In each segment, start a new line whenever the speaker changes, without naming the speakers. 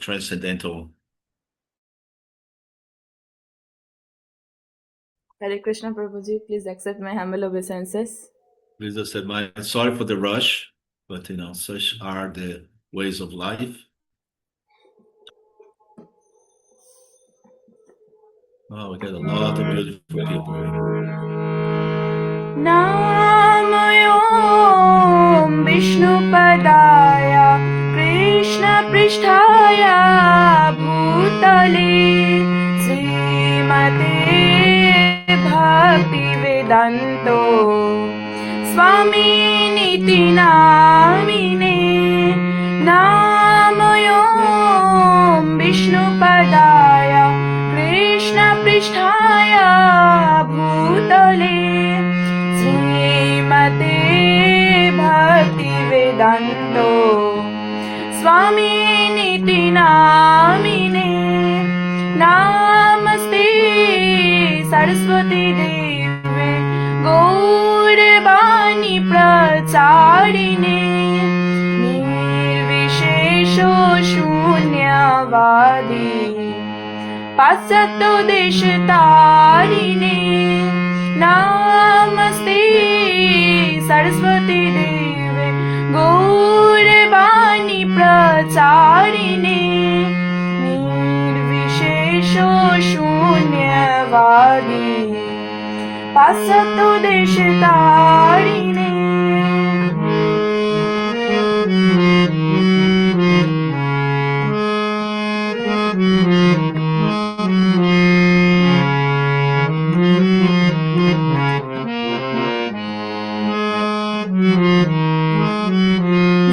transcendental.
Hare Krishna, Prabhuji, please accept my humble obeisances.
Lisa said, sorry for the rush, but such are the ways of life. Oh, we got a lot of beautiful people here.
Namayom Vishnu Padaya Krishna Pristhaya Bhutale Srimate Bhakti Vedanto Swami Niti Namine Namayom Vishnu Padaya Krishna Pristhaya Bhutale Srimate Bhakti Vedanto Swami Niti Namine Namaste Saraswati Deve Gaurvani Pracharine Nirvishesho Shunyavadi Pasato Deshatarine Namaste Saraswati Deve Gaurvani Pracharine Nirvishesho Shunyavadi Pasato Deshatarine.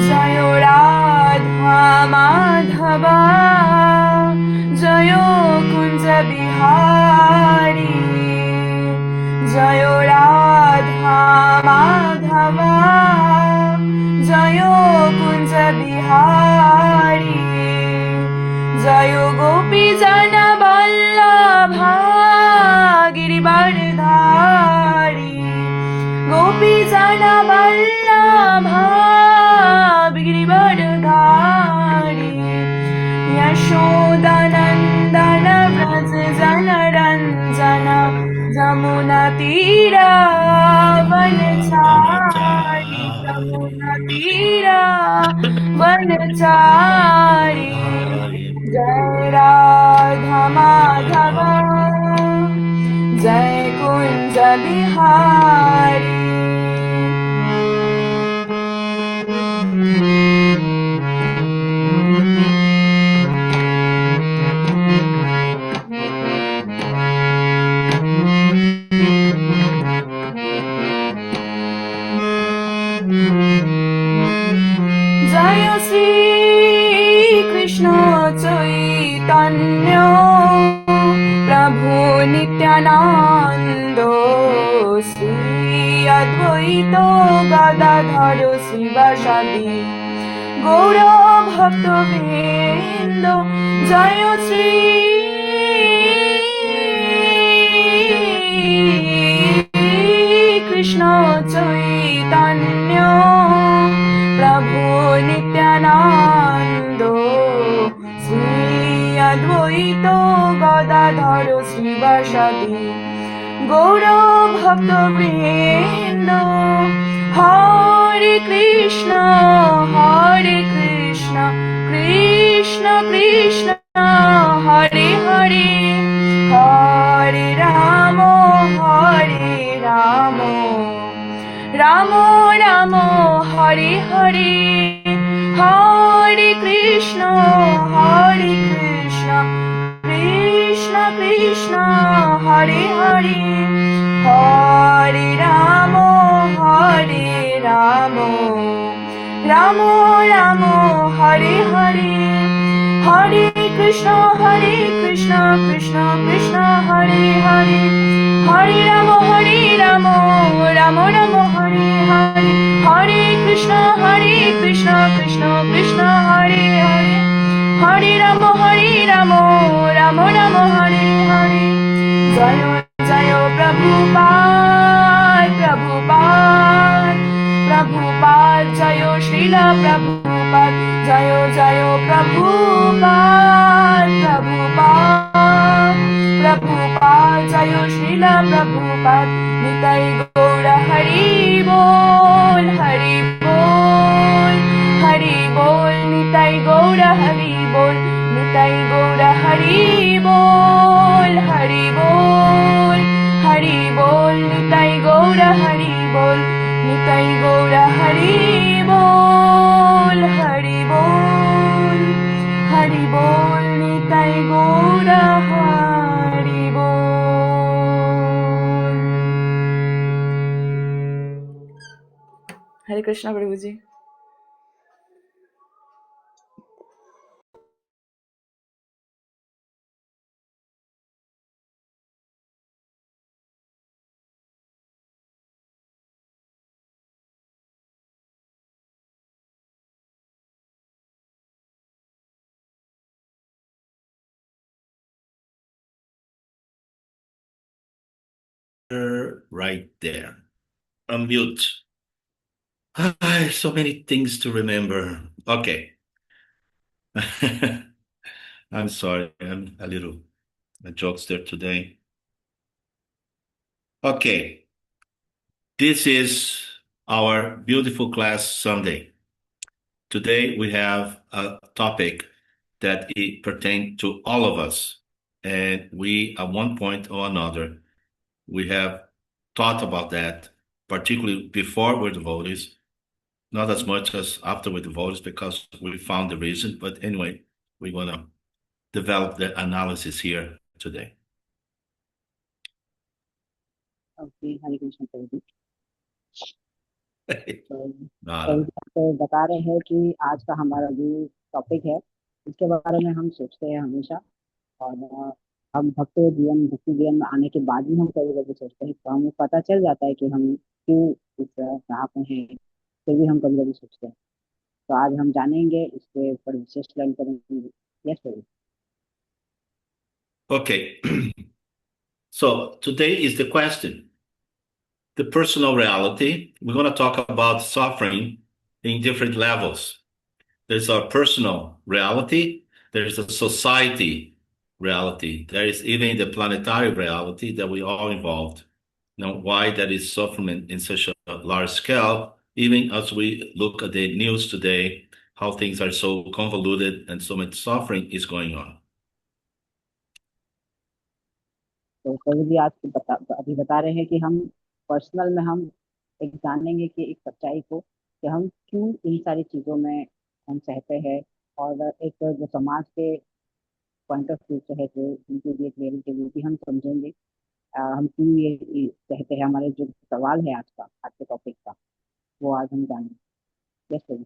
Jayo Radha Madhava Jayo Kunja Bihari Jayo Radha Madhava Jayo Kunja Bihari Jayo Gopi Jana Vallabha Girivardhari Gopi Jana Vallabha Girivardhari Yashodanandana Vraja Jana Ranjana Jamuna Tira Vanachari Jamuna Tira Vanachari Jai Radha Madhava Jai Kunja Bihari. Jaya Sri Krishna Chaitanya Prabhu Nityananda Sri Advaita Gadadhara Srivasadi Gaura Bhakta Vrinda Jaya Sri Krishna Chaitanya Prabhu Nityananda Sri Advaita Gadadhara Srivasadi Gaura Bhakta Vrinda Hare Krishna Krishna Krishna Hare Hare Hare Rama Rama Rama Hare Hare Hare Krishna Krishna Krishna Hare Hare Hare Rama Rama Rama Hare Hare Hare Krishna Krishna Krishna Hare Hare Hare Rama Rama Rama Hare Hare Hare Krishna Krishna Krishna Hare Hare Hare Rama Rama Hare Hare Jayo Jayo Prabhupada Jayo Srila Prabhupada Jayo Jayo Prabhupada Hare Krishna Prabhu ji.
Right there. Unmute. So many things to remember. Okay. I'm sorry. I'm a little jokester today. Okay. This is our beautiful class Sunday. Today we have a topic that it pertains to all of us. And we, at one point or another, we have thought about that, particularly before we're devotees, not as much as after we're devotees because we found the reason. But anyway, we want to develop the analysis here today.
Okay Hare Krishna प्रभु जी। तो
Nada.
तो बता रहे हैं कि आज का हमारा जो टॉपिक है इसके बारे में हम सोचते हैं हमेशा। और हम भक्ति जीवन में आने के बाद भी हम कभी कभी सोचते हैं, तो हमें पता चल जाता है कि हम क्यों इस राह पे हैं, फिर भी हम कभी कभी सोचते हैं। तो आज हम जानेंगे इसके ऊपर विशेष लर्न करेंगे। Yes Prabhu.
Okay. So today is the question. The personal reality. We're going to talk about suffering in different levels. There's our personal reality. There's a society reality. There is even the planetary reality that we all involved. Why that is suffering in such a large scale, even as we look at the news today, how things are so convoluted and so much suffering is going on.
तो प्रभु जी आज अभी बता रहे हैं कि हम personal में हम एक जानेंगे कि एक सच्चाई को, कि हम क्यों इन सारी चीजों में हम सहते हैं, और एक जो समाज के पॉइंट ऑफ व्यू से है, जो उनकी भी एक रियलिटी वो भी हम समझेंगे। हम क्यों ये कहते हैं, हमारे जो सवाल है आज के टॉपिक का, वो आज हम जानेंगे। Yes Prabhu.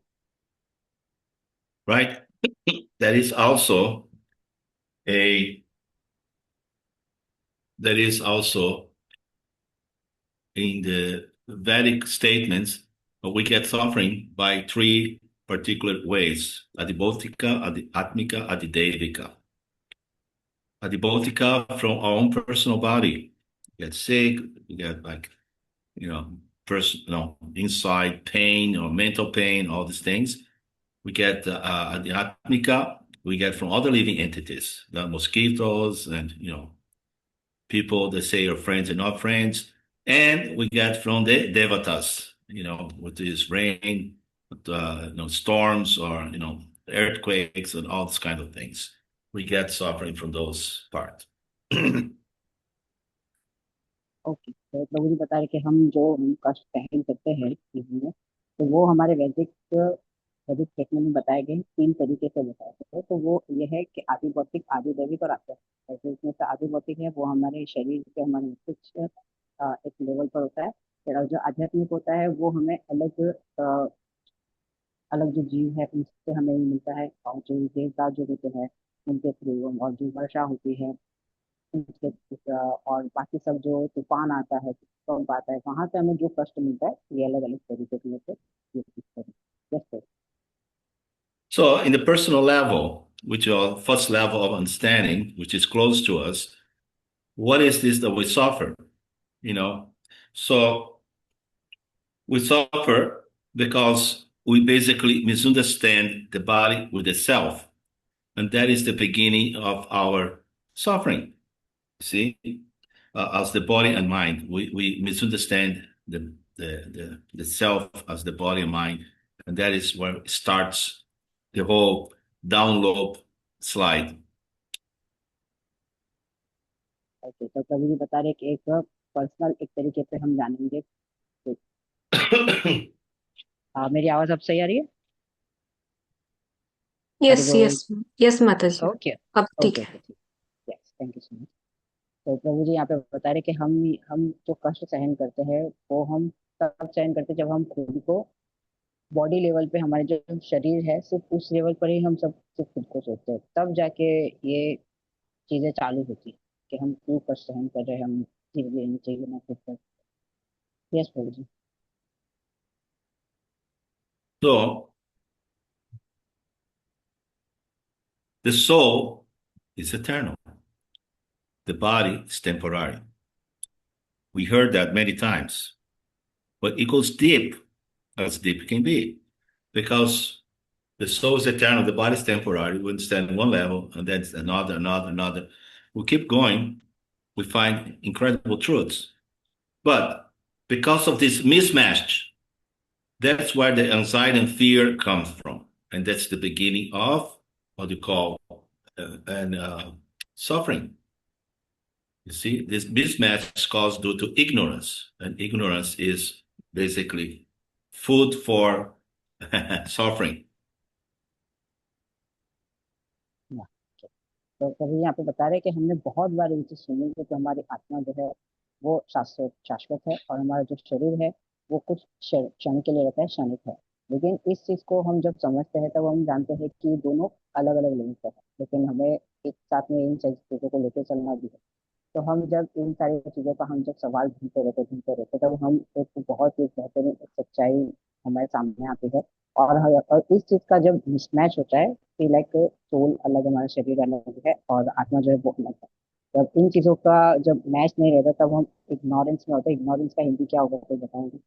Right? That is also in the Vedic statements, we get suffering by three particular ways: adibodhika, adhyatmika, adidevika. Adibodhika from our own personal body. We get sick, we get inside pain or mental pain, all these things. We get adhyatmika, we get from other living entities, the mosquitoes and, people that say are friends and not friends. And we get from the devatas, with this rain, storms or, earthquakes and all these kind of things. We get suffering from those parts.
Okay, तो प्रभु जी बता रहे कि हम कष्ट सहन करते हैं जीवन में, तो वो हमारे वैदिक वैदिक स्टेटमेंट में बताए गए 3 तरीके से बताए गए हैं। तो वो ये है कि आदि भौतिक, आदि दैविक और आध्यात्मिक। जैसे इसमें से आदि भौतिक है वो हमारे शरीर के, हमारे मस्तिष्क एक लेवल पर होता है। फिर जो आध्यात्मिक होता है वो हमें अलग जो जीव है उनसे हमें मिलता है, और जो देवता जो होते हैं उनके थ्रू, और जो वर्षा होती है उनके, और बाकी सब जो तूफान आता है, भूकंप आता है, वहां से हमें जो कष्ट मिलता है, ये अलग अलग तरीके के होते हैं। Yes sir.
So, in the personal level, which is our first level of understanding, which is close to us, what is this that we suffer? So we suffer because we basically misunderstand the body with the self. And that is the beginning of our suffering. See, as the body and mind, we misunderstand the self as the body and mind. And that is where it starts the whole download slide.
Okay, तो कभी भी बता रहे कि एक personal एक तरीके से हम जानेंगे। तो, मेरी आवाज अब सही आ रही है?
यस यस यस माता जी,
ओके
अब ठीक
ओके
है।
Okay, yes, thank you so much. तो प्रभु जी यहाँ पे बता रहे कि हम जो कष्ट सहन करते हैं वो हम तब सहन करते हैं जब हम खुद को बॉडी लेवल पे हमारे जो शरीर है सिर्फ उस लेवल पर ही हम सब सिर्फ खुद को सोचते हैं, तब जाके ये चीजें चालू होती है कि हम क्यों कष्ट सहन कर रहे हैं, हम धीरे धीरे इन चीजों में खुद कर। Yes Prabhu ji.
So the soul is eternal. The body is temporary. We heard that many times, but it goes deep, as deep can be, because the soul is eternal, the body is temporary. We understand one level, and then another. We keep going, we find incredible truths. But because of this mismatch, that's where the anxiety and fear comes from. And that's the beginning of what you call suffering. You see, this mismatch is caused due to ignorance, and ignorance is basically food for suffering.
तो कभी यहाँ पे बता रहे हैं कि हमने बहुत बार ये चीज सुनी है कि हमारी आत्मा जो है वो शाश्वत शाश्वत है, और हमारा जो शरीर है वो कुछ क्षण के लिए रहता है, क्षणिक है। लेकिन इस चीज को हम जब समझते हैं तब हम जानते हैं कि दोनों अलग अलग लिंक पर है, लेकिन हमें एक साथ में इन सभी चीजों को लेकर चलना भी है। तो हम जब इन सारी चीजों का हम जब सवाल ढूंढते रहते तब हम एक बहुत ही बेहतरीन एक सच्चाई हमारे सामने आती है। और इस चीज का जब मिसमैच होता है कि लाइक सोल अलग, हमारा शरीर अलग है और आत्मा जो है वो अलग है, जब इन चीजों का जब मैच नहीं रहता तब हम इग्नोरेंस में होते हैं। इग्नोरेंस का हिंदी क्या होगा कोई बताएंगे?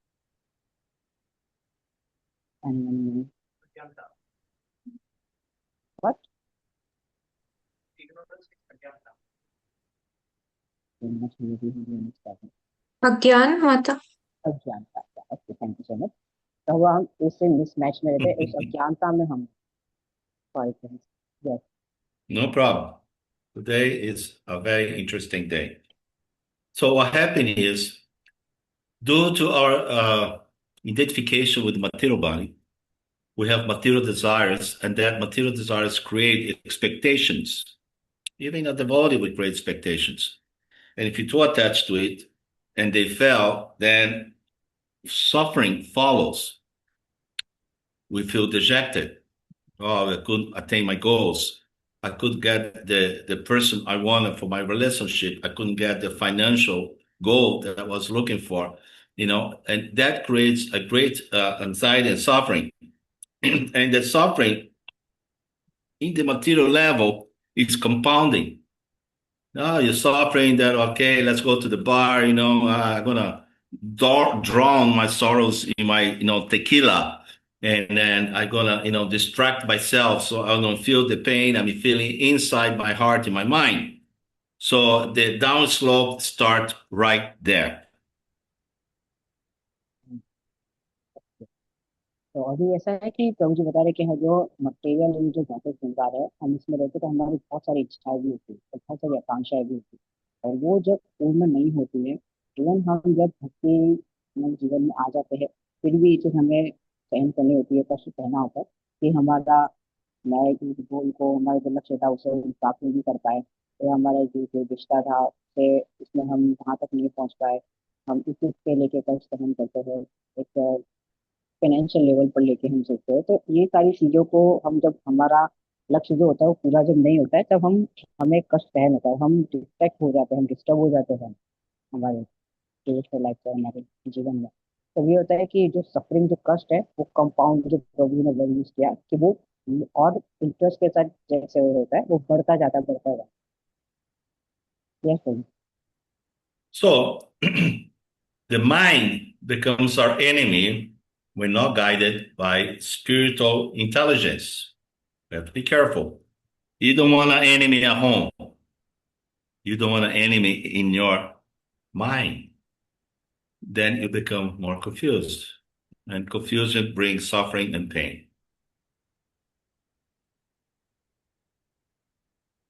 व्हाट?
अज्ञान माता।
अज्ञानता। Okay, thank you so much. तो वो हम इससे मिसमैच में रहते हैं, इस अज्ञानता में हम। Sorry friends. Yes.
No problem. Today is a very interesting day. So what happened is, due to our identification with material body, we have material desires, and that material desires create expectations. Even a devotee would create expectations. And if you're too attached to it and they fail, then suffering follows. We feel dejected. Oh, I couldn't attain my goals. I couldn't get the person I wanted for my relationship. I couldn't get the financial goal that I was looking for, and that creates a great anxiety and suffering. And the suffering in the material level is compounding. No, you're suffering that, okay, let's go to the bar, I'm gonna drown my sorrows in my, tequila. And then I'm gonna, distract myself so I don't feel the pain I'm feeling inside my heart, in my mind. So the downslope starts right there.
तो अभी ऐसा है कि प्रभु जी बता रहे कि जो material जो भौतिक संसार है हम इसमें रहते तो हमारी बहुत सारी इच्छाएं भी होती है और बहुत सारी आकांक्षाएं भी होती है, और वो जब पूर्ण नहीं होती है, इवन हम जब भक्ति में जीवन में आ जाते हैं फिर भी ये चीज हमें सहन करनी होती है, कष्ट सहना होता है कि हमारा मैं इस गोल को, हमारा जो लक्ष्य था उसे हम प्राप्त नहीं कर पाए, या हमारा जो रिश्ता था उसे इसमें हम वहां तक नहीं पहुंच पाए, हम इस चीज के लेके कष्ट सहन करते हैं, एक फाइनेंशियल लेवल पर लेके हम सोचते हैं। तो ये सारी चीजों को हम जब हमारा लक्ष्य जो होता है वो पूरा जब नहीं होता है तब हम हमें कष्ट सहन होता है, हम डिस्ट्रैक्ट हो जाते हैं, हम डिस्टर्ब हो जाते हैं हमारे स्पिरिचुअल लाइफ से, हमारे जीवन में। तो ये होता है कि जो सफरिंग जो कष्ट है वो कंपाउंड, जो प्रभु ने वर्ड यूज किया कि वो और इंटरेस्ट के साथ जैसे वो होता है वो बढ़ता जाता है। Yes.
So the mind becomes our enemy when not guided by spiritual intelligence. We have to be careful. You don't want an enemy at home. You don't want an enemy in your mind. Then you become more confused. And confusion brings suffering and pain.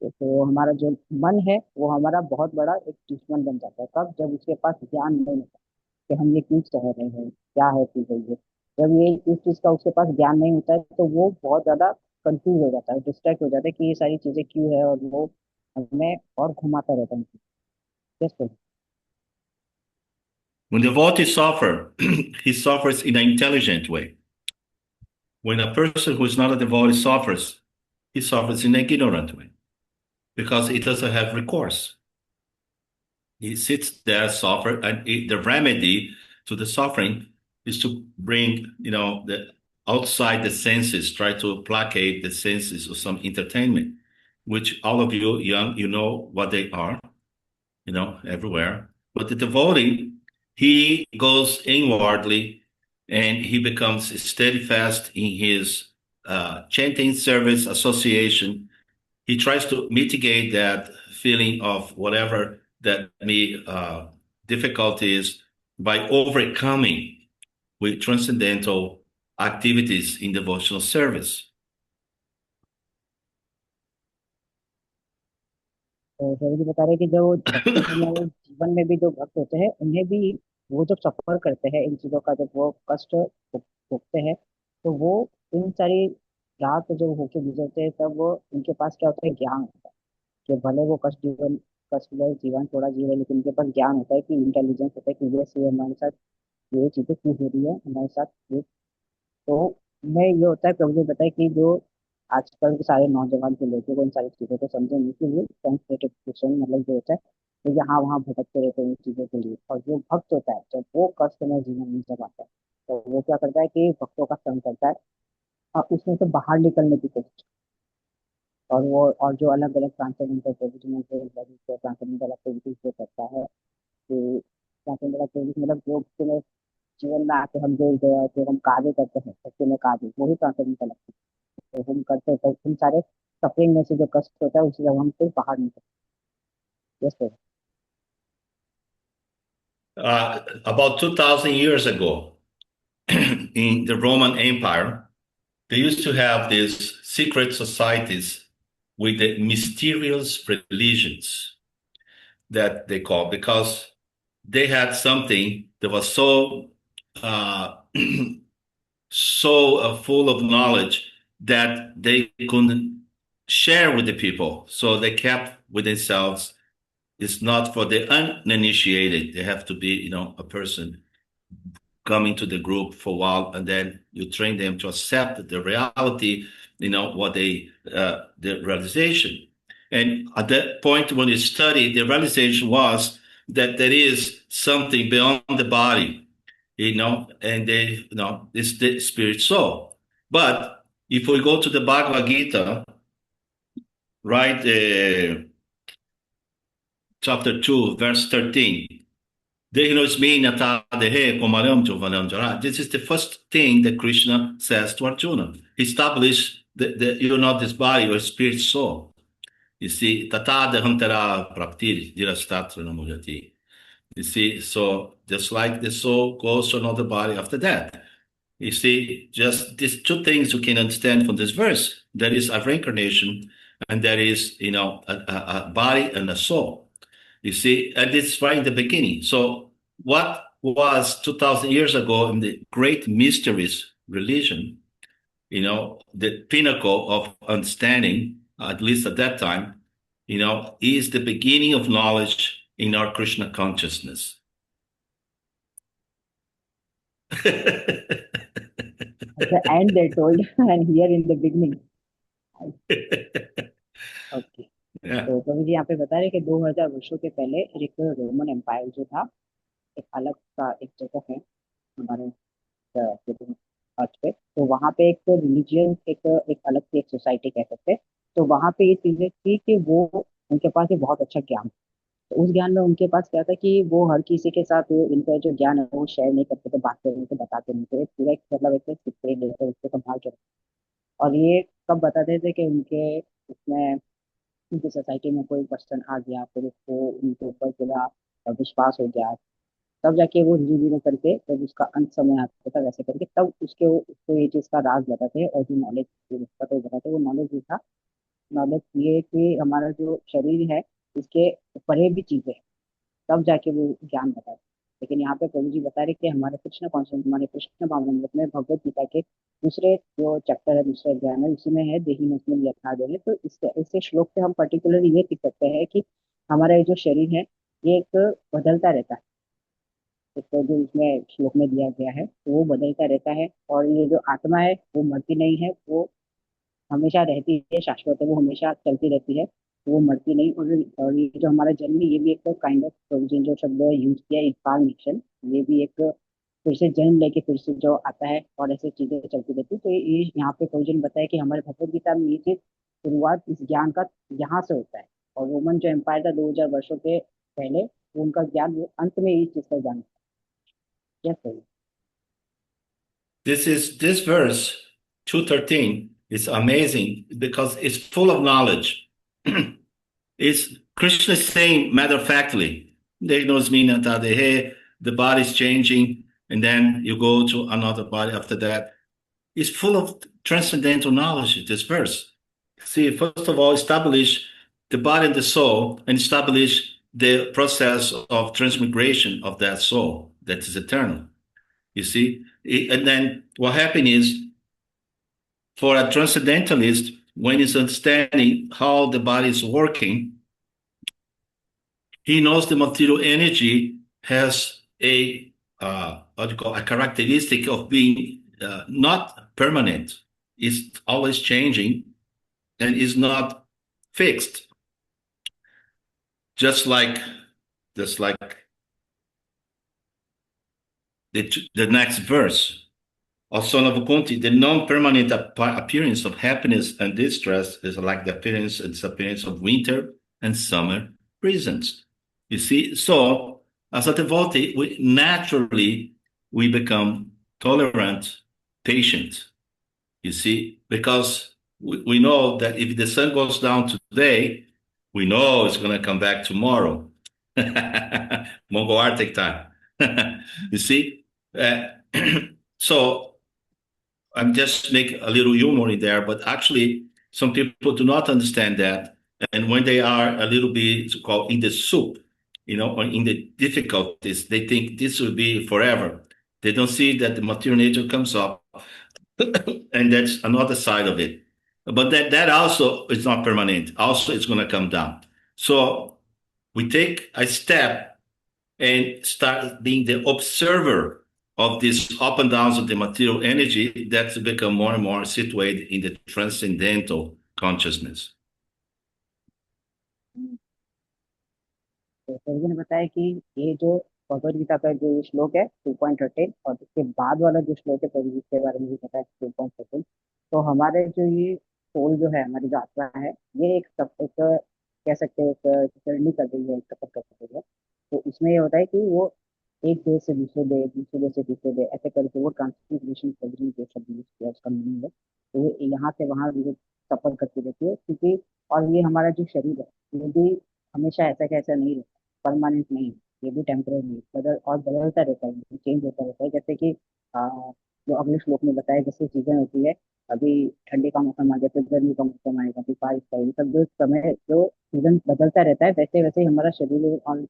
तो हमारा जो मन है वो हमारा बहुत बड़ा एक दुश्मन बन जाता है, कब? जब उसके पास ज्ञान नहीं होता कि हम ये क्यों सह रहे हैं, क्या है चीज है ये। जब ये इस चीज का उसके पास ज्ञान नहीं होता है तो वो बहुत ज्यादा कंफ्यूज हो जाता है, डिस्ट्रैक्ट हो जाता है कि ये सारी चीजें क्यों है, और वो हमें और घुमाता रहता है। Yes sir.
When the devotee suffers, he suffers in an intelligent way. When a person who is not a devotee suffers, he suffers in an ignorant way because he doesn't have recourse. He sits there, suffer, and the remedy to the suffering is to bring, the outside the senses, try to placate the senses of some entertainment, which all of you young, you know what they are, everywhere. But the devotee, he goes inwardly and he becomes steadfast in his chanting service association. He tries to mitigate that feeling of whatever that may difficulties by overcoming with transcendental activities in devotional service.
तो sir जी बता रहे हैं कि जो भक्तों में जीवन में भी जो भक्त होते हैं उन्हें भी वो जब सफर करते हैं इन चीजों का, जब वो कष्ट भोगते हैं, तो वो इन सारी रात जो होके गुजरते हैं, तब वो उनके पास क्या होता है, ज्ञान होता है कि भले वो कष्टमय जीवन थोड़ा जी रहे, लेकिन उनके पास ज्ञान होता है, कि इंटेलिजेंस होता है कि ये हमारे साथ ये चीजें क्यों हो रही है हमारे साथ ये। तो मैं ये होता है, प्रभु जी बताए कि जो आजकल के सारे नौजवान जो लोग हैं वो इन सारी चीजों को समझे नहीं, कि वो सेंसिटिव मतलब जो होता है वो यहाँ वहाँ भटकते रहते हैं इन चीजों के लिए। और जो भक्त होता है, जब वो कष्ट में जीवन में जब आता है, तो वो क्या करता है कि भक्तों का संग करता है और उसमें से बाहर निकलने की कोशिश। और जो अलग अलग ट्रांसजेंडर ट्रांसजेंडर एक्टिविटीज जो करता है, कि ट्रांसजेंडर एक्टिविटीज मतलब जो तुम्हें जीवन में आके हम जो हम कार्य करते हैं सत्य में कार्य, वो ही ट्रांसजेंडर लगता है। तो हम करते हैं, तो हम सारे सफरिंग में से जो कष्ट होता है उससे जब हम फिर बाहर निकलते हैं। Yes sir.
About 2,000 years ago, in the Roman Empire, they used to have these secret societies with the mysterious religions that they call, because they had something that was so uh, full of knowledge that they couldn't share with the people. So they kept with themselves. It's not for the uninitiated. They have to be, a person coming to the group for a while, and then you train them to accept the reality, what the realization. And at that point, when you study, the realization was that there is something beyond the body, and it's the spirit soul. But if we go to the Bhagavad Gita, right, chapter 2, verse 13, this is the first thing that Krishna says to Arjuna. He established that you're not this body, you're spirit soul. You see, tata dehantara praptir dirastatra namujati. You see, so just like the soul goes to another body after that. You see, just these two things you can understand from this verse. There is a reincarnation, and there is, a body and a soul. You see, and it's right in the beginning. So what was 2,000 years ago in the great mysteries religion, the pinnacle of understanding, at least at that time, is the beginning of knowledge in our Krishna consciousness.
At the end they told and here in the beginning. Okay.
Yeah.
तो प्रभु जी यहाँ पे बता रहे कि 2000 वर्षों के पहले एक रोमन एम्पायर जो था, एक अलग सा एक जगह है हमारे अर्थ पे, तो वहाँ पे एक रिलीजियन एक अलग सी एक सोसाइटी कह सकते हैं। तो वहाँ पे ये चीजें थी कि वो उनके पास एक बहुत अच्छा ज्ञान, तो उस ज्ञान में उनके पास क्या था कि वो हर किसी के साथ इनका जो ज्ञान है वो शेयर नहीं करते थे, बांटते नहीं थे, बताते नहीं थे, एक पूरा एक मतलब एक सीक्रेट लेते उसको संभाल के रखते। और ये कब बताते थे कि उनके उसमें उनकी सोसाइटी में कोई पर्सन आ गया, फिर उसको उनके ऊपर पूरा विश्वास हो गया, तब जाके वो धीरे धीरे करके जब उसका अंत समय आता था वैसे करके तब उसको ये चीज का राज बताते हैं। और जो नॉलेज उसका तो बताते हैं, वो नॉलेज ये था, नॉलेज ये कि हमारा जो शरीर है इसके परे भी चीजें हैं, तब जाके वो ज्ञान बताते हैं। लेकिन यहाँ पे प्रभु जी बता रहे कि हमारे कृष्ण कॉन्शियस, हमारे कृष्ण भावनामृत में भगवत गीता के दूसरे जो चैप्टर है, दूसरे अध्याय है, उसी में है देही नस्मिन् यथा देह। तो इससे श्लोक से हम पर्टिकुलरली ये सीख सकते हैं कि हमारा ये जो शरीर है ये एक बदलता रहता है, तो जो इसमें श्लोक में दिया गया है वो बदलता रहता है, और ये जो आत्मा है वो मरती नहीं है, वो हमेशा रहती है, शाश्वत है, वो हमेशा चलती रहती है, वो मरती नहीं। और ये जो हमारा जन्म है, ये भी एक काइंड ऑफ प्रोविजन, जो शब्द यूज किया इंकारनेशन, ये भी एक फिर से जन्म लेके फिर से जो आता है, और ऐसे चीजें चलती रहती है। तो ये यहाँ पे प्रोविजन बताया कि हमारे भगवत गीता में ये चीज शुरुआत इस ज्ञान का यहाँ से होता है। और रोमन जो एम्पायर था 2000 वर्षों के पहले, वो उनका ज्ञान, वो अंत में इस चीज का ज्ञान क्या सही।
This verse 213 is amazing because it's full of knowledge. It's Krishna saying matter of factly, the body is changing, and then you go to another body after that. It's full of transcendental knowledge, this verse. See, first of all, establish the body and the soul, and establish the process of transmigration of that soul that is eternal. You see? And then what happened is, for a transcendentalist, when he's understanding how the body is working, he knows the material energy has a what do you call a characteristic of being not permanent. It's always changing and is not fixed. Just like the next verse. O son of Kunti, the non-permanent appearance of happiness and distress is like the appearance and disappearance of winter and summer seasons. You see, so as a devotee, we become tolerant, patient. You see, because we know that if the sun goes down today, we know it's going to come back tomorrow. Mongol Arctic time. You see? So I'm just make a little humor in there, but actually some people do not understand that. And when they are a little bit called in the soup, or in the difficulties, they think this will be forever. They don't see that the material nature comes up, and that's another side of it. But that also is not permanent. Also, it's going to come down. So we take a step and start being the observer of these up and downs of the material energy that's become more and more situated in the transcendental consciousness.
तो sir ने बताया कि ये जो भगवद गीता का जो श्लोक है 2.13, और उसके बाद वाला जो श्लोक है प्रभु जी के बारे में भी पता है 2.13, तो हमारे जो ये सोल जो है, हमारी जो आत्मा है, ये एक कह सकते हैं एक जर्नी कर रही है, एक सफर कर रही है। तो इसमें ये होता है कि वो एक देश से दूसरे देश, दूसरे देश से तीसरे देश, ऐसे करके वो ट्रांसमिग्रेशन जो शब्द यूज किया उसका मीनिंग है। तो वो यहाँ से वहाँ जो सफर करती रहती है, क्योंकि और ये हमारा जो शरीर है, ये भी हमेशा ऐसा कैसा नहीं रहता, परमानेंट नहीं है, ये भी टेम्परेरी बदलता रहता है, चेंज होता रहता है। जैसे कि जो अगले श्लोक में बताया, जैसे सीजन होती है, अभी ठंडी का मौसम आ गया, फिर गर्मी का मौसम आएगा, फिर बारिश का, ये सब जो समय जो सीजन बदलता रहता है, वैसे वैसे ही हमारा शरीर और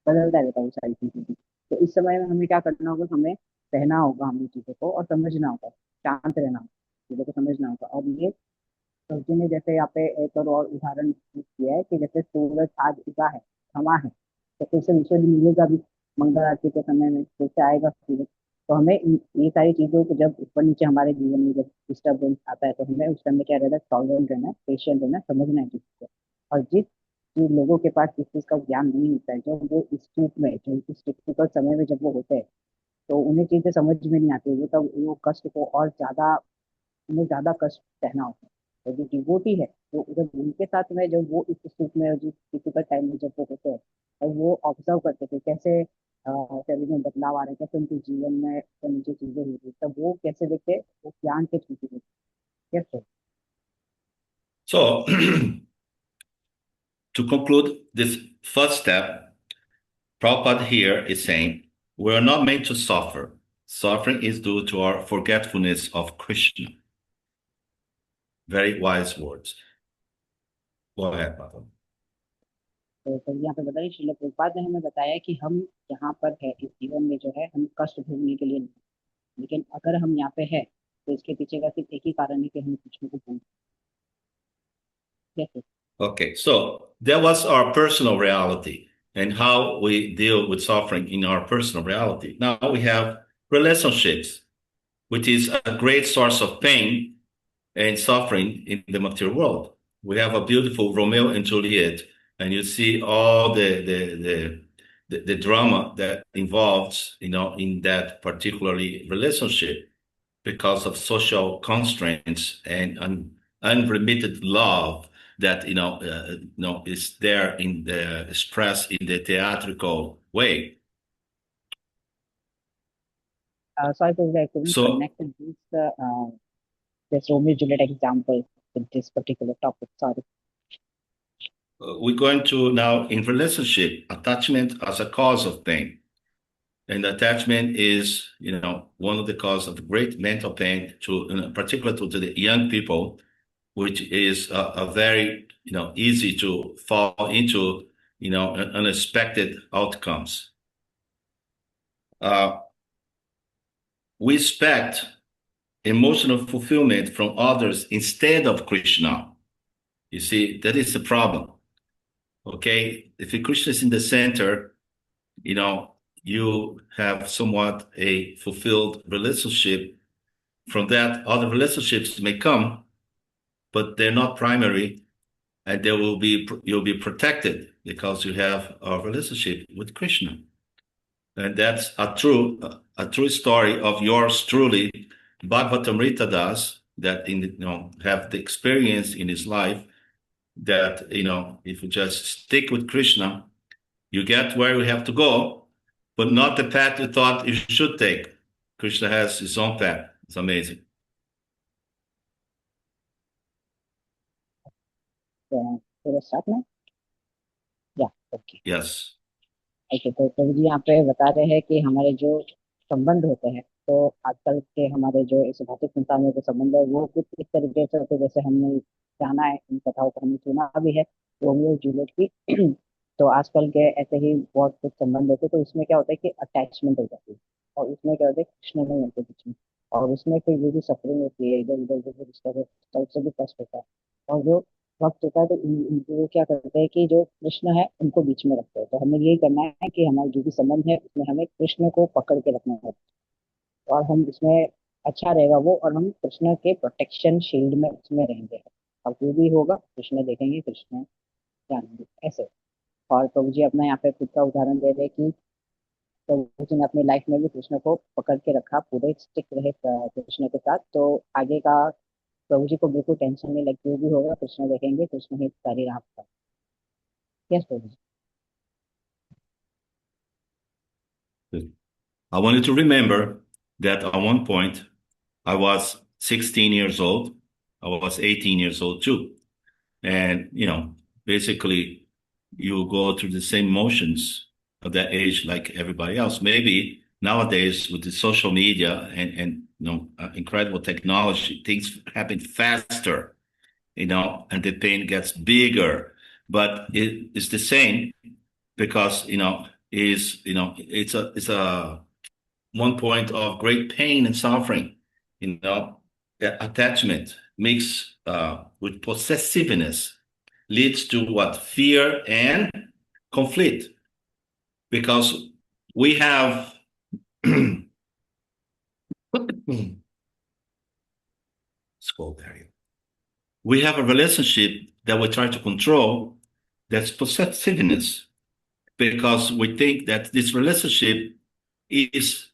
बदलता रहता है वो सारी चीजें भी। तो इस समय में हमें क्या करना होगा, हमें सहना होगा, हमें चीजों को, और समझना होगा, शांत रहना होगा, चीजों को समझना होगा। और ये सब्जी ने जैसे यहाँ पे एक और उदाहरण यूज किया है कि जैसे सूरज आज उगा है, थमा है, तो फिर से दूसरे दिन मिलेगा भी, मंगल आरती के समय में फिर से आएगा सूरज। तो हमें ये सारी चीजों को जब ऊपर नीचे हमारे जीवन में जब डिस्टर्बेंस आता है, तो हमें उस समय क्या रहना है, टॉलरेंट रहना है, पेशेंट रहना है, समझना है चीज को। और जिन लोगों के पास इस चीज का ज्ञान नहीं होता है, जब वो इस चूक में, जो इस टिपिकल समय में जब वो होते हैं, तो उन्हें चीजें समझ में नहीं आती, वो तब वो कष्ट को और ज्यादा, उन्हें ज्यादा कष्ट सहना होता है। तो जो डिवोटी है, तो जब उनके साथ में, जब वो इस सुख में, जिस टिपिकल टाइम में जब वो होते हैं, और वो ऑब्जर्व करते थे कैसे शरीर में बदलाव आ रहे हैं, कैसे उनके जीवन में नीचे चीजें हो रही, तब वो कैसे देखते, वो ज्ञान के थ्रू देखते। कैसे।
So, to conclude this first step, Prabhupada here is saying we are not meant to suffer. Suffering is due to our forgetfulness of Krishna. Very wise words. Go ahead, Prabhupada.
तो फिर यहाँ पे बताइए, श्रील प्रभुपाद ने हमें बताया कि हम यहाँ पर है, इस जीवन में जो है, हम कष्ट भोगने के लिए नहीं, लेकिन अगर हम यहाँ पे है, तो इसके पीछे का सिर्फ एक ही कारण है कि हम कृष्ण को भूल। कैसे।
Okay, so that was our personal reality. and how we deal with suffering in our personal reality. Now we have relationships, which is a great source of pain and suffering in the material world. We have a beautiful Romeo and Juliet, and you see all the drama that involves, in that particularly relationship because of social constraints and unremitted love that is there in the expressed in the theatrical way.
So I think that we
So
connected this Romeo Juliet example with this particular topic. Sorry.
we're going to now in relationship attachment as a cause of pain. And attachment is, one of the causes of great mental pain to, particularly to the young people, which is a very, easy to fall into, unexpected outcomes. We expect emotional fulfillment from others instead of Krishna. You see, that is the problem. Okay, if Krishna is in the center, you have somewhat a fulfilled relationship. From that, other relationships may come, but they're not primary, and you'll be protected because you have a relationship with Krishna. And that's a true story of yours truly, Bhagavatamrta Das, that have the experience in his life that if you just stick with Krishna, you get where you have to go, but not the path you thought you should take. Krishna has his own path. It's amazing.
पूरा start में या okay
Yes.
Okay तो प्रभु जी यहाँ पे बता रहे हैं कि हमारे जो संबंध होते हैं तो आजकल के हमारे जो इस भौतिक संसार में जो संबंध है वो कुछ इस तरीके से होते हैं जैसे हमने जाना है इन कथाओं को हमने सुना भी है रोमियो जूलियट की तो आजकल के ऐसे ही बहुत कुछ संबंध होते हैं तो इसमें क्या होता है कि अटैचमेंट हो जाती है और इसमें क्या होता है कृष्ण नहीं होते बीच में और उसमें फिर जो भी सफरिंग होती है इधर उधर जो रिश्ता है उससे भी कष्ट होता है और जो वक्त होता है तो वो क्या करते हैं कि जो कृष्ण है उनको बीच में रखते हैं तो हमें यही करना है कि हमारे जो भी संबंध है उसमें हमें कृष्ण को पकड़ के रखना है और हम इसमें अच्छा रहेगा वो और हम कृष्ण के प्रोटेक्शन शील्ड में उसमें रहेंगे अब जो भी होगा कृष्ण देखेंगे कृष्ण जानेंगे ऐसे और प्रभु जी अपना यहाँ पे खुद का उदाहरण दे रहे कि प्रभु जी ने अपनी लाइफ में भी कृष्ण को पकड़ के रखा पूरे स्टिक रहे कृष्ण के साथ तो आगे का प्रभु जी को बिल्कुल टेंशन नहीं लगती जो भी होगा कृष्ण देखेंगे कृष्ण ही सारी राह पर yes Prabhu ji
I want you to remember that at one point I was 16 years old. I was 18 years old too. And, basically you go through the same motions of that age like everybody else. Maybe nowadays with the social media and incredible technology, things happen faster, and the pain gets bigger. But it's the same because, it's a one point of great pain and suffering, that attachment mixed with possessiveness leads to what? Fear and conflict. Because we have we have a relationship that we try to control that's possessiveness because we think that this relationship is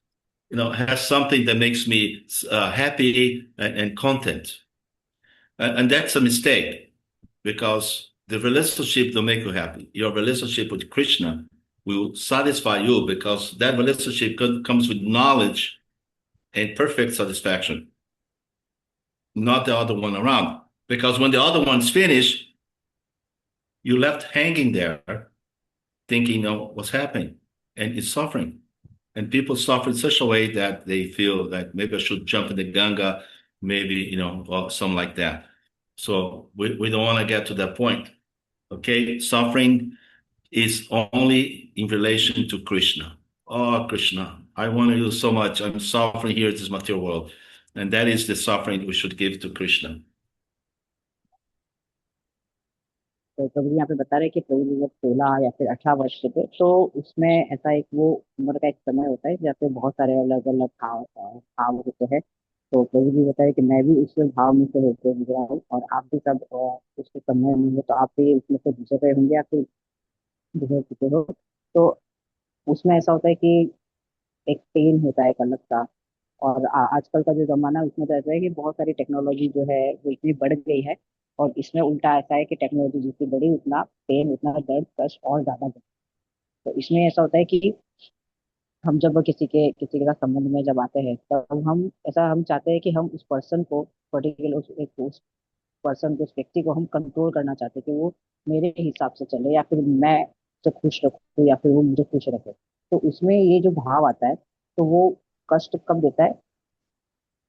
has something that makes me happy and content. And that's a mistake because the relationship will make you happy. Your relationship with Krishna will satisfy you because that relationship comes with knowledge and perfect satisfaction, not the other one around. Because when the other one's finished, you're left hanging there thinking, what's happening? And it's suffering. And people suffer in such a way that they feel that maybe I should jump in the Ganga, maybe, or something like that. So we don't want to get to that point. Okay? Suffering is only in relation to Krishna. Oh, Krishna, I want you so much. I'm suffering here in this material world. And that is the suffering we should give to Krishna.
तो प्रभु जी यहाँ पे बता रहे हैं कि प्रभु जी जब 16 या फिर 18 वर्ष के थे, तो उसमें ऐसा एक वो उम्र का एक समय होता है जहाँ पे बहुत सारे अलग अलग भाव भाव होते हैं। तो प्रभु जी बताए कि मैं भी उस भाव में से होते गुजरा हूँ, और आप भी सब उस समय में होंगे, तो आप भी उसमें से गुजर रहे होंगे या फिर गुजर चुके हो। तो उसमें ऐसा होता है कि एक पेन होता है एक अलग सा। और आजकल का जो जमाना है उसमें तो ऐसा है कि बहुत सारी टेक्नोलॉजी जो है वो इतनी बढ़ गई है, और इसमें उल्टा ऐसा है कि टेक्नोलॉजी जितनी बढ़ी उतना पेन, उतना दर्द, कष्ट और ज्यादा बढ़। तो इसमें ऐसा होता है कि हम जब किसी के साथ संबंध में जब आते हैं, तब हम चाहते हैं कि हम उस पर्सन को, पर्टिकुलर उस पर्सन को, उस व्यक्ति को हम कंट्रोल करना चाहते हैं कि वो मेरे हिसाब से चले, या फिर मैं उसे खुश रखूं, या फिर वो मुझे खुश रखे। तो उसमें ये जो भाव आता है, तो वो कष्ट कब देता है?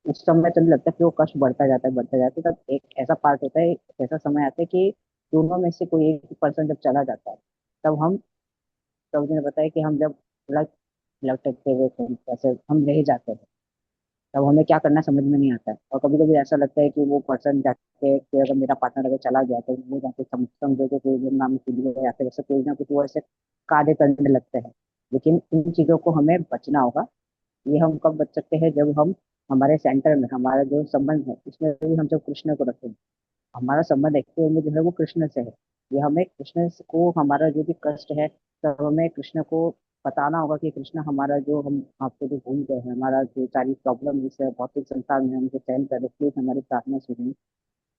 उस समय तो नहीं लगता, कि वो कष्ट बढ़ता जाता है, बढ़ता जाता है, तब एक ऐसा पार्ट होता है, एक ऐसा समय आता है कि दोनों में से कोई एक पर्सन जब चला जाता है, तब हम, तब मुझे बताया कि हम जब लग लटकते हुए ऐसे हम रह जाते हैं, तब हमें क्या करना समझ में नहीं आता है। और कभी कभी ऐसा लगता है कि वो पर्सन जाके, कि अगर मेरा पार्टनर अगर चला गया, तो वो जाके समझो कि कोई नाम है, या फिर ऐसे कोई ना कुछ वो ऐसे कार्य करने लगते हैं। लेकिन इन चीजों को हमें बचना होगा। ये हम कब बच सकते हैं? जब हम हमारे सेंटर में, हमारा जो संबंध है उसमें भी हम जब कृष्ण को रखेंगे, हमारा संबंध एक्चुअल में जो है वो कृष्ण से है। ये हमें कृष्ण को, हमारा जो भी कष्ट है, तब हमें कृष्ण को बताना होगा कि कृष्ण, हमारा जो, हम आपको जो भूल गए हैं, हमारा जो सारी प्रॉब्लम इस भौतिक संसार में हमको सहन कर रहे, प्लीज हमारी प्रार्थना सुनिए।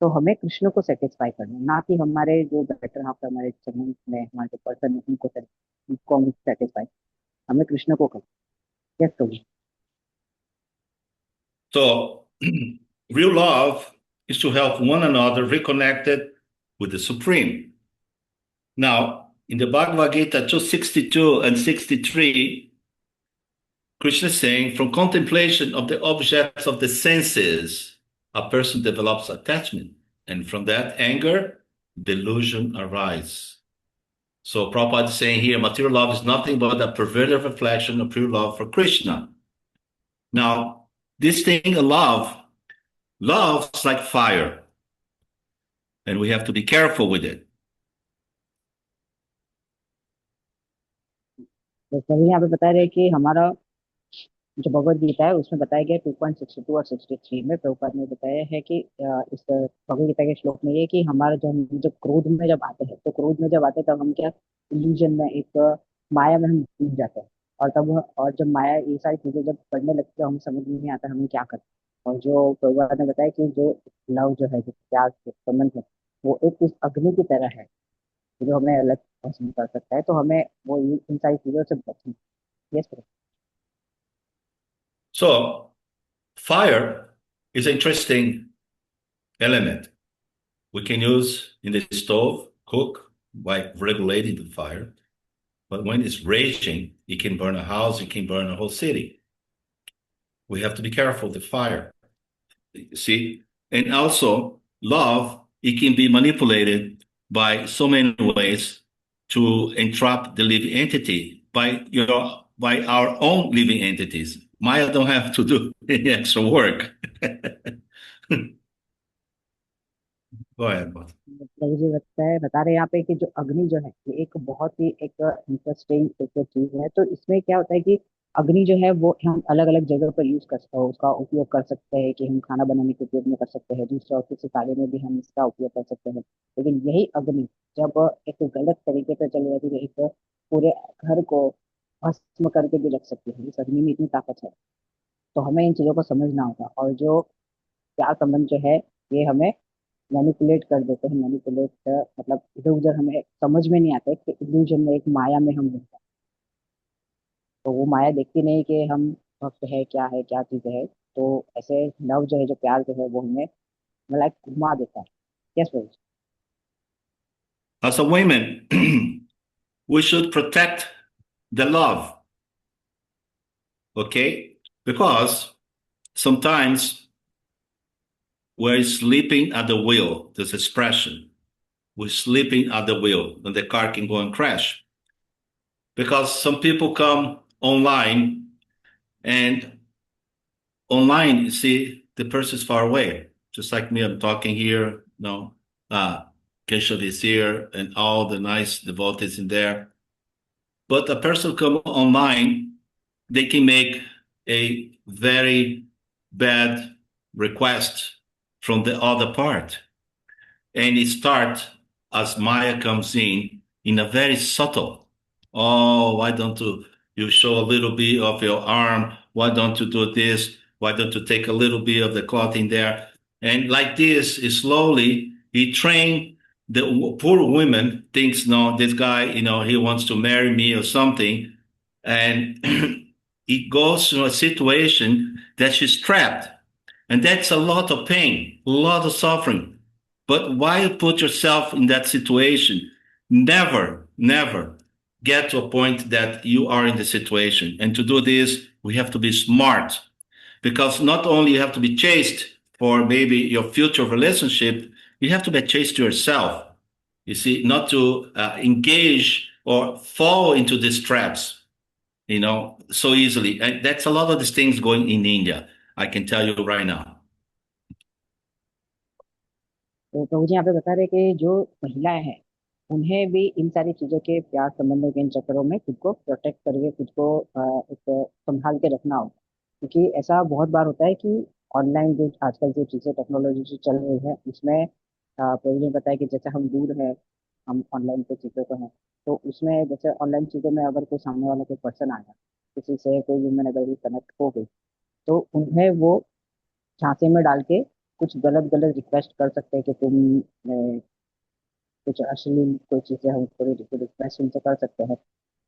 तो हमें कृष्ण को सेटिस्फाई करना है, ना कि हमारे जो बेटर हाफ है, हमारे संबंध में हमारे जो पर्सन है उनको हम सेटिस्फाई, हमें कृष्ण को करना। Yes Prabhu.
So, real love is to help one another reconnected with the Supreme. Now, in the Bhagavad Gita 262 and 63, Krishna is saying, from contemplation of the objects of the senses, a person develops attachment. And from that anger, delusion arises. So Prabhupada is saying here, material love is nothing but a perverted reflection of pure love for Krishna. Now, this thing of love is like fire, and we have to be careful with it.
तो सभी यहाँ पे बता रहे हैं कि हमारा जो भगवत गीता है उसमें बताया गया 2.62 और 63 में प्रभुपाद ने बताया है कि इस भगवत गीता के श्लोक में ये कि हमारा जो, हम जब क्रोध में जब आते हैं, तो क्रोध में जब आते हैं तब हम क्या, इल्यूजन में, एक माया में हम डूब जाते हैं। और तब, और जब माया ये सारी चीजें जब पढ़ने लगती है, हमें समझ में नहीं आता हमें क्या करना है। और जो प्रभुपाद ने बताया कि जो लव जो है, जो प्यार, जो संबंध है, वो एक उस अग्नि की तरह है जो हमें अलग पसंद कर सकता है। तो हमें वो इन सारी चीजों से बचना। Yes.
So, fire is an interesting element. We can use in the stove, cook by regulating the fire. But when it's raging, it can burn a house, it can burn a whole city. We have to be careful of the fire. See? And also, love, it can be manipulated by so many ways to entrap the living entity by our own living entities. Maya don't have to do any extra work. Go ahead, boss.
प्रभु जी बता रहे हैं यहाँ पे कि जो अग्नि जो है, ये एक बहुत ही एक इंटरेस्टिंग एक चीज है। तो इसमें क्या होता है कि अग्नि जो है वो हम अलग अलग जगह पर यूज कर सकते हैं, उसका उपयोग कर सकते हैं, कि हम खाना बनाने के उपयोग में कर सकते हैं, दूसरे और किसी कार्य में भी हम इसका उपयोग कर सकते हैं। लेकिन यही अग्नि जब एक गलत तरीके से चली जाती है, एक पूरे घर को भस्म करके भी रख सकती है। इस अग्नि में इतनी ताकत है। तो हमें इन चीजों को समझना होगा। और जो प्यार संबंध जो है, ये हमें मैनिपुलेट कर देते हैं। मैनिपुलेट मतलब इधर उधर हमें समझ में नहीं आता है कि इल्यूजन में, एक माया में हम रहते हैं। तो वो माया देखती नहीं कि हम भक्त है, क्या चीज है। तो ऐसे लव जो है, जो प्यार जो है, वो हमें मतलब घुमा देता है। यस भाई।
As a women, we should protect the love, okay? Because sometimes we're sleeping at the wheel, this expression. We're sleeping at the wheel, and the car can go and crash. Because some people come online, and online, you see, the person's far away. Just like me, I'm talking here, no. Keshav is here, and all the nice devotees in there. But a person come online, they can make a very bad request from the other part. And it starts as Maya comes in a very subtle. Oh, why don't you show a little bit of your arm? Why don't you do this? Why don't you take a little bit of the cloth in there? And like this, slowly, he trained the poor woman, thinks, no, this guy, he wants to marry me or something. And it goes to a situation that she's trapped. And that's a lot of pain, a lot of suffering. But why you put yourself in that situation? Never, never get to a point that you are in the situation. And to do this, we have to be smart, because not only you have to be chaste for maybe your future relationship, you have to be chaste yourself. You see, not to engage or fall into these traps, so easily. And that's a lot of these things going in India. I can tell you right now.
तो प्रभु जी यहाँ पे बता रहे कि जो महिलाएं हैं उन्हें भी इन सारी चीजों के प्यार संबंधों के इन चक्करों में खुद को प्रोटेक्ट करके खुद को एक संभाल के रखना होगा, क्योंकि ऐसा बहुत बार होता है कि ऑनलाइन जो आजकल जो चीजें टेक्नोलॉजी जो चल रही है उसमें प्रभु जी ने बताया कि जैसे हम दूर है, हम ऑनलाइन पे चीजों को हैं, तो उसमें जैसे ऑनलाइन चीजों में अगर कोई सामने वाला कोई पर्सन आया, किसी से कोई वुमेन अगर कनेक्ट हो गई, तो उन्हें वो झांसे में डाल के कुछ गलत गलत रिक्वेस्ट कर सकते हैं कि तुम कुछ अश्लील कोई चीजें हम थोड़ी रिक्वेस्ट उनसे कर सकते हैं।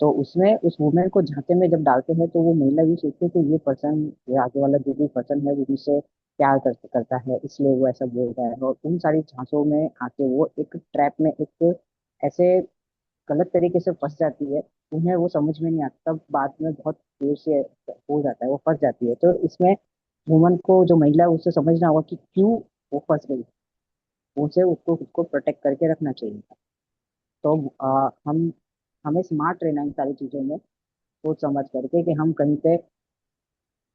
तो उसमें उस वुमेन को झांसे में जब डालते हैं तो वो महिला ये सोचती है कि ये पर्सन, ये आगे वाला जो भी पर्सन है वो मुझसे प्यार करता है, इसलिए वो ऐसा बोल रहा है, और उन सारी झांसों में आके वो एक ट्रैप में एक ऐसे गलत तरीके से फंस जाती है। उन्हें वो समझ में नहीं आता, तब बाद में बहुत देर से हो जाता है, वो फंस जाती है। तो इसमें वुमन को, जो महिला है, उसे समझना होगा कि क्यों वो फंस गई, उसे उसको खुद को प्रोटेक्ट करके रखना चाहिए। तो हमें स्मार्ट रहना इन सारी चीज़ों में, सोच समझ करके कि हम कहीं पे,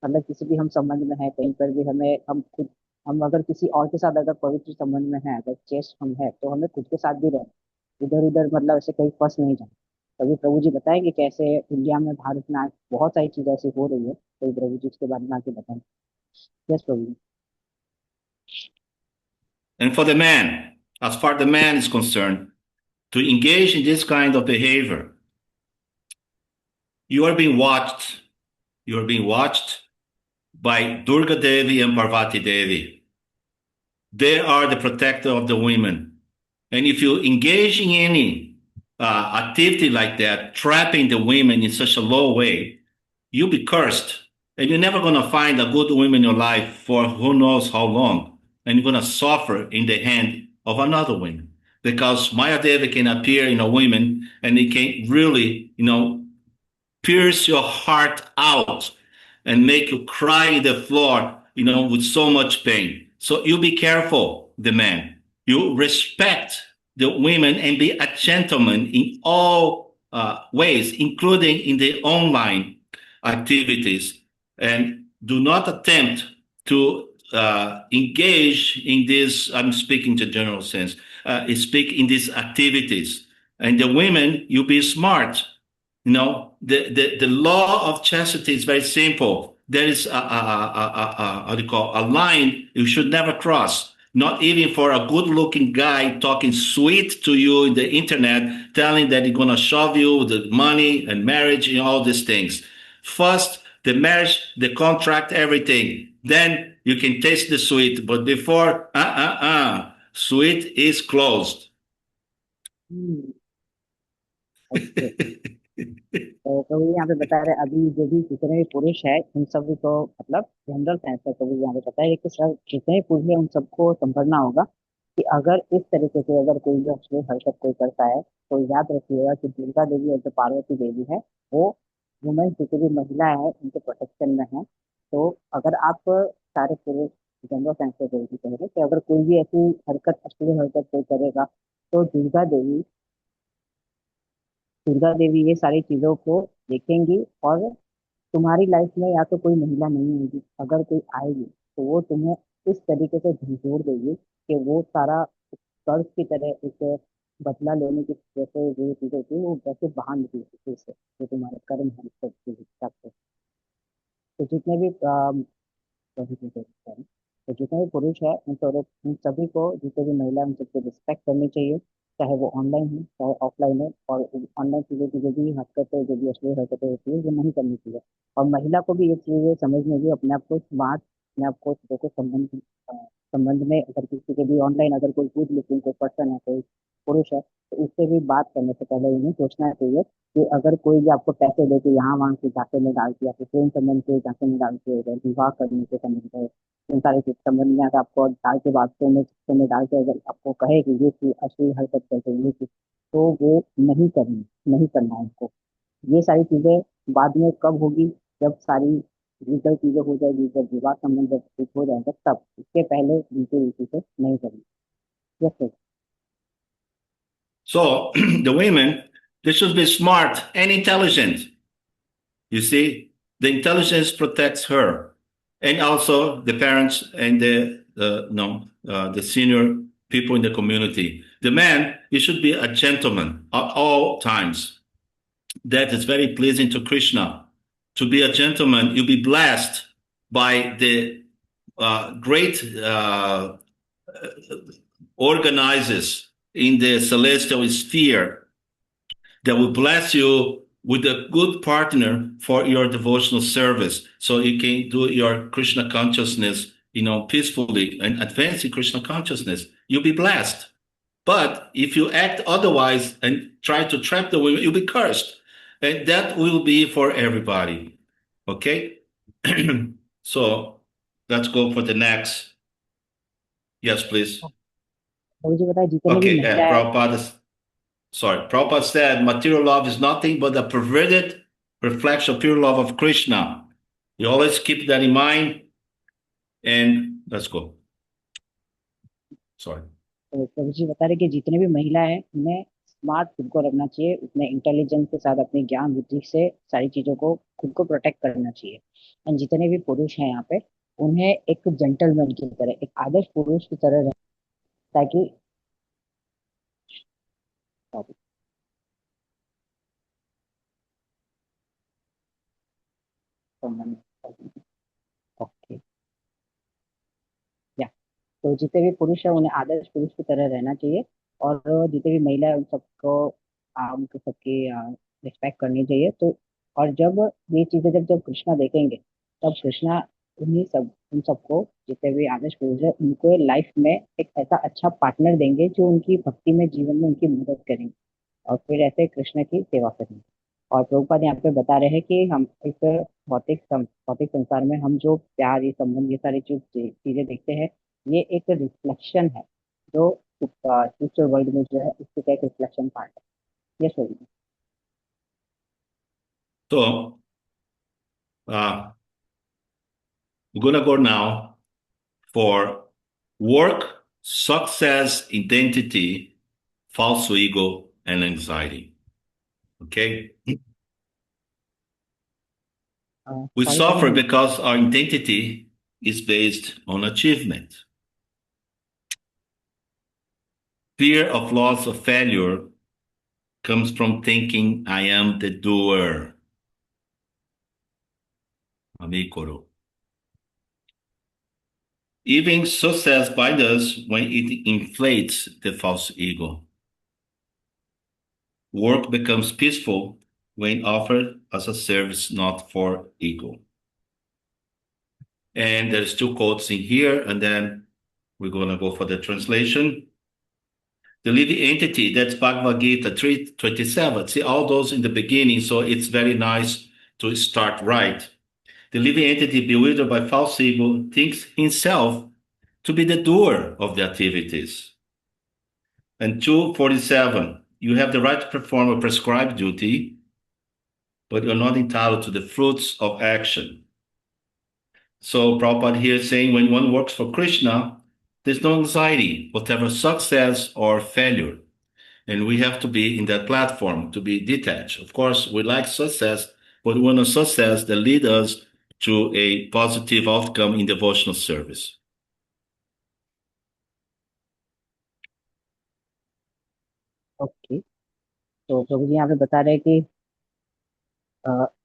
मतलब किसी भी हम संबंध में है, कहीं पर भी हमें हम अगर किसी और के साथ अगर पवित्र संबंध में है, अगर चेस्ट हम है, तो हमें खुद के साथ भी रहना, इधर उधर मतलब ऐसे कहीं फंस नहीं जाना। तभी प्रभु जी बताएंगे कैसे इंडिया में, भारत में आज बहुत सारी चीजें ऐसी हो रही है, तो प्रभु जी इसके बारे में आके बताएं। Yes Prabhu ji.
And for the man, as far the man is concerned, to engage in this kind of behavior, you are being watched. You are being watched by Durga Devi and Parvati Devi. They are the protector of the women. And if you engage in any activity like that, trapping the women in such a low way, you'll be cursed. And you're never going to find a good woman in your life for who knows how long. And you're going to suffer in the hand of another woman. Because Maya Devi can appear in a woman and it can really, pierce your heart out and make you cry in the floor, with so much pain. So you be careful, the man. You respect the women and be a gentleman in all ways, including in the online activities. And do not attempt to engage in this, I'm speaking to general sense, speak in these activities. And the women, you be smart. The law of chastity is very simple. There is a line you should never cross. Not even for a good-looking guy talking sweet to you in the internet, telling that he's going to shove you with the money and marriage and all these things. First, the marriage, the contract, everything. Then you can taste the sweet. But before, sweet is closed.
तो कभी यहाँ पे बता रहे अभी जो भी जितने भी पुरुष है उन सब को, मतलब जनरल साइंस का कभी यहाँ पे बताया कि सब जितने पुरुष है उन सबको समझना होगा कि अगर इस तरीके से अगर कोई भी अश्लील हरकत कोई करता है, तो याद रखिएगा कि दुर्गा देवी और जो पार्वती देवी है वो वुमेन, जितनी भी महिला है उनके प्रोटेक्शन में है। तो अगर आप सारे पुरुष जनरल साइंस के कह रहे हैं कि अगर कोई भी ऐसी हरकत, अश्लील हरकत कोई करेगा, तो दुर्गा देवी ये सारी चीजों को देखेंगी, और तुम्हारी लाइफ में या तो कोई महिला नहीं होगी, अगर कोई आएगी तो वो तुम्हें इस तरीके से झंझोड़ देगी कि वो सारा कर्ज की तरह एक बदला लेने की जैसे जो चीजें होती है वो वैसे बाहर निकली फिर से जो तुम्हारे कर्म है उसके हिसाब से। तो जितने भी सभी चीजें होती हैं, तो जितने भी पुरुष है उन सभी को जितने भी महिला हैं, उन सबको रिस्पेक्ट करनी चाहिए, चाहे वो ऑनलाइन है चाहे ऑफलाइन है। और ऑनलाइन चीजें की जो भी हरकतें जो भी अश्लील हरकतें होती है वो नहीं करनी चाहिए। और महिला को भी ये चीजें समझनी होगी, अपने आप को स्मार्ट, अपने आप को चीजों को संबंध में अगर किसी के भी ऑनलाइन अगर कोई गुड लुकिंग कोई पर्सन है कोई पुरुष है तो उससे भी बात करने से पहले उन्हें सोचना चाहिए कि अगर कोई भी आपको पैसे दे के यहाँ वहाँ के झांसे में डाल के या फिर प्रेम संबंध के झांसे में डाल के अगर विवाह करने के संबंध है इन सारे चीज संबंध में अगर आपको डाल के बातों में चिट्ठों में डाल के अगर आपको कहे कि ये चीज अश्लील हरकत करके ये चीज तो वो नहीं करनी, नहीं करना है उनको। ये सारी चीजें बाद में कब होगी, जब सारी लीगल चीजें हो जाएगी, जब विवाह संबंध जब ठीक हो जाएगा तब, इसके पहले बिल्कुल रीति से नहीं करनी। Yes sir.
So the women, they should be smart and intelligent. You see, the intelligence protects her, and also the parents and the no the senior people in the community. The man, you should be a gentleman at all times. That is very pleasing to Krishna. To be a gentleman, you'll be blessed by the great organizers in the celestial sphere that will bless you with a good partner for your devotional service so you can do your Krishna consciousness, peacefully and advancing Krishna consciousness. You'll be blessed. But if you act otherwise and try to trap the women, you'll be cursed. And that will be for everybody. Okay? So let's go for the next. Yes, please.
प्रभु जी बताए जितने भी
Okay,
महिला है
Prabhupada said material love is nothing but a perverted reflection of pure love of Krishna. You always keep that in mind. And let's go. Sorry.
तो प्रभु जी बता रहे कि जितने भी महिला है उन्हें स्मार्ट खुद को रखना चाहिए, उतने इंटेलिजेंस के साथ अपने ज्ञान बुद्धि से सारी चीजों को खुद को प्रोटेक्ट करना चाहिए। एंड जितने भी पुरुष हैं यहाँ पे उन्हें एक जेंटलमैन की तरह एक आदर्श पुरुष की तरह रहना, ताकि ओके या तो जितने भी पुरुष है उन्हें आदर्श पुरुष की तरह रहना चाहिए। और जितने भी महिला है उन सबको उनको सबकी रिस्पेक्ट करनी चाहिए। तो और जब ये चीजें जब जब कृष्णा देखेंगे तब कृष्णा उन्हीं सब उन सबको जितने भी आदर्श पुरुष है उनको लाइफ में एक ऐसा अच्छा पार्टनर देंगे जो उनकी भक्ति में जीवन में उनकी मदद करेंगे और फिर ऐसे कृष्ण की सेवा करेंगे। और प्रभुपाद यहाँ पे बता रहे हैं कि हम इस भौतिक संसार में हम जो प्यार ये संबंध ये सारी चीजें देखते हैं ये एक रिफ्लेक्शन है जो फ्यूचर वर्ल्ड में जो है उसके का एक रिफ्लेक्शन पार्ट है। ये सही।
So we're going to go now for work, success, identity, false ego, and anxiety. Okay? We suffer because our identity is based on achievement. Fear of loss of failure comes from thinking I am the doer. Amikoro. Even success binds us when it inflates the false ego. Work becomes peaceful when offered as a service, not for ego. And there's two quotes in here, and then we're going to go for the translation. The living entity, that's Bhagavad Gita 3:27. See all those in the beginning, so it's very nice to start right. The living entity, bewildered by false ego, thinks himself to be the doer of the activities. And 2:47, you have the right to perform a prescribed duty, but you're not entitled to the fruits of action. So Prabhupada here is saying when one works for Krishna, there's no anxiety, whatever success or failure. And we have to be in that platform to be detached. Of course, we like success, but we want a success that leads us to a positive outcome in devotional service.
Okay, तो प्रभु जी यहाँ पे बता रहे हैं कि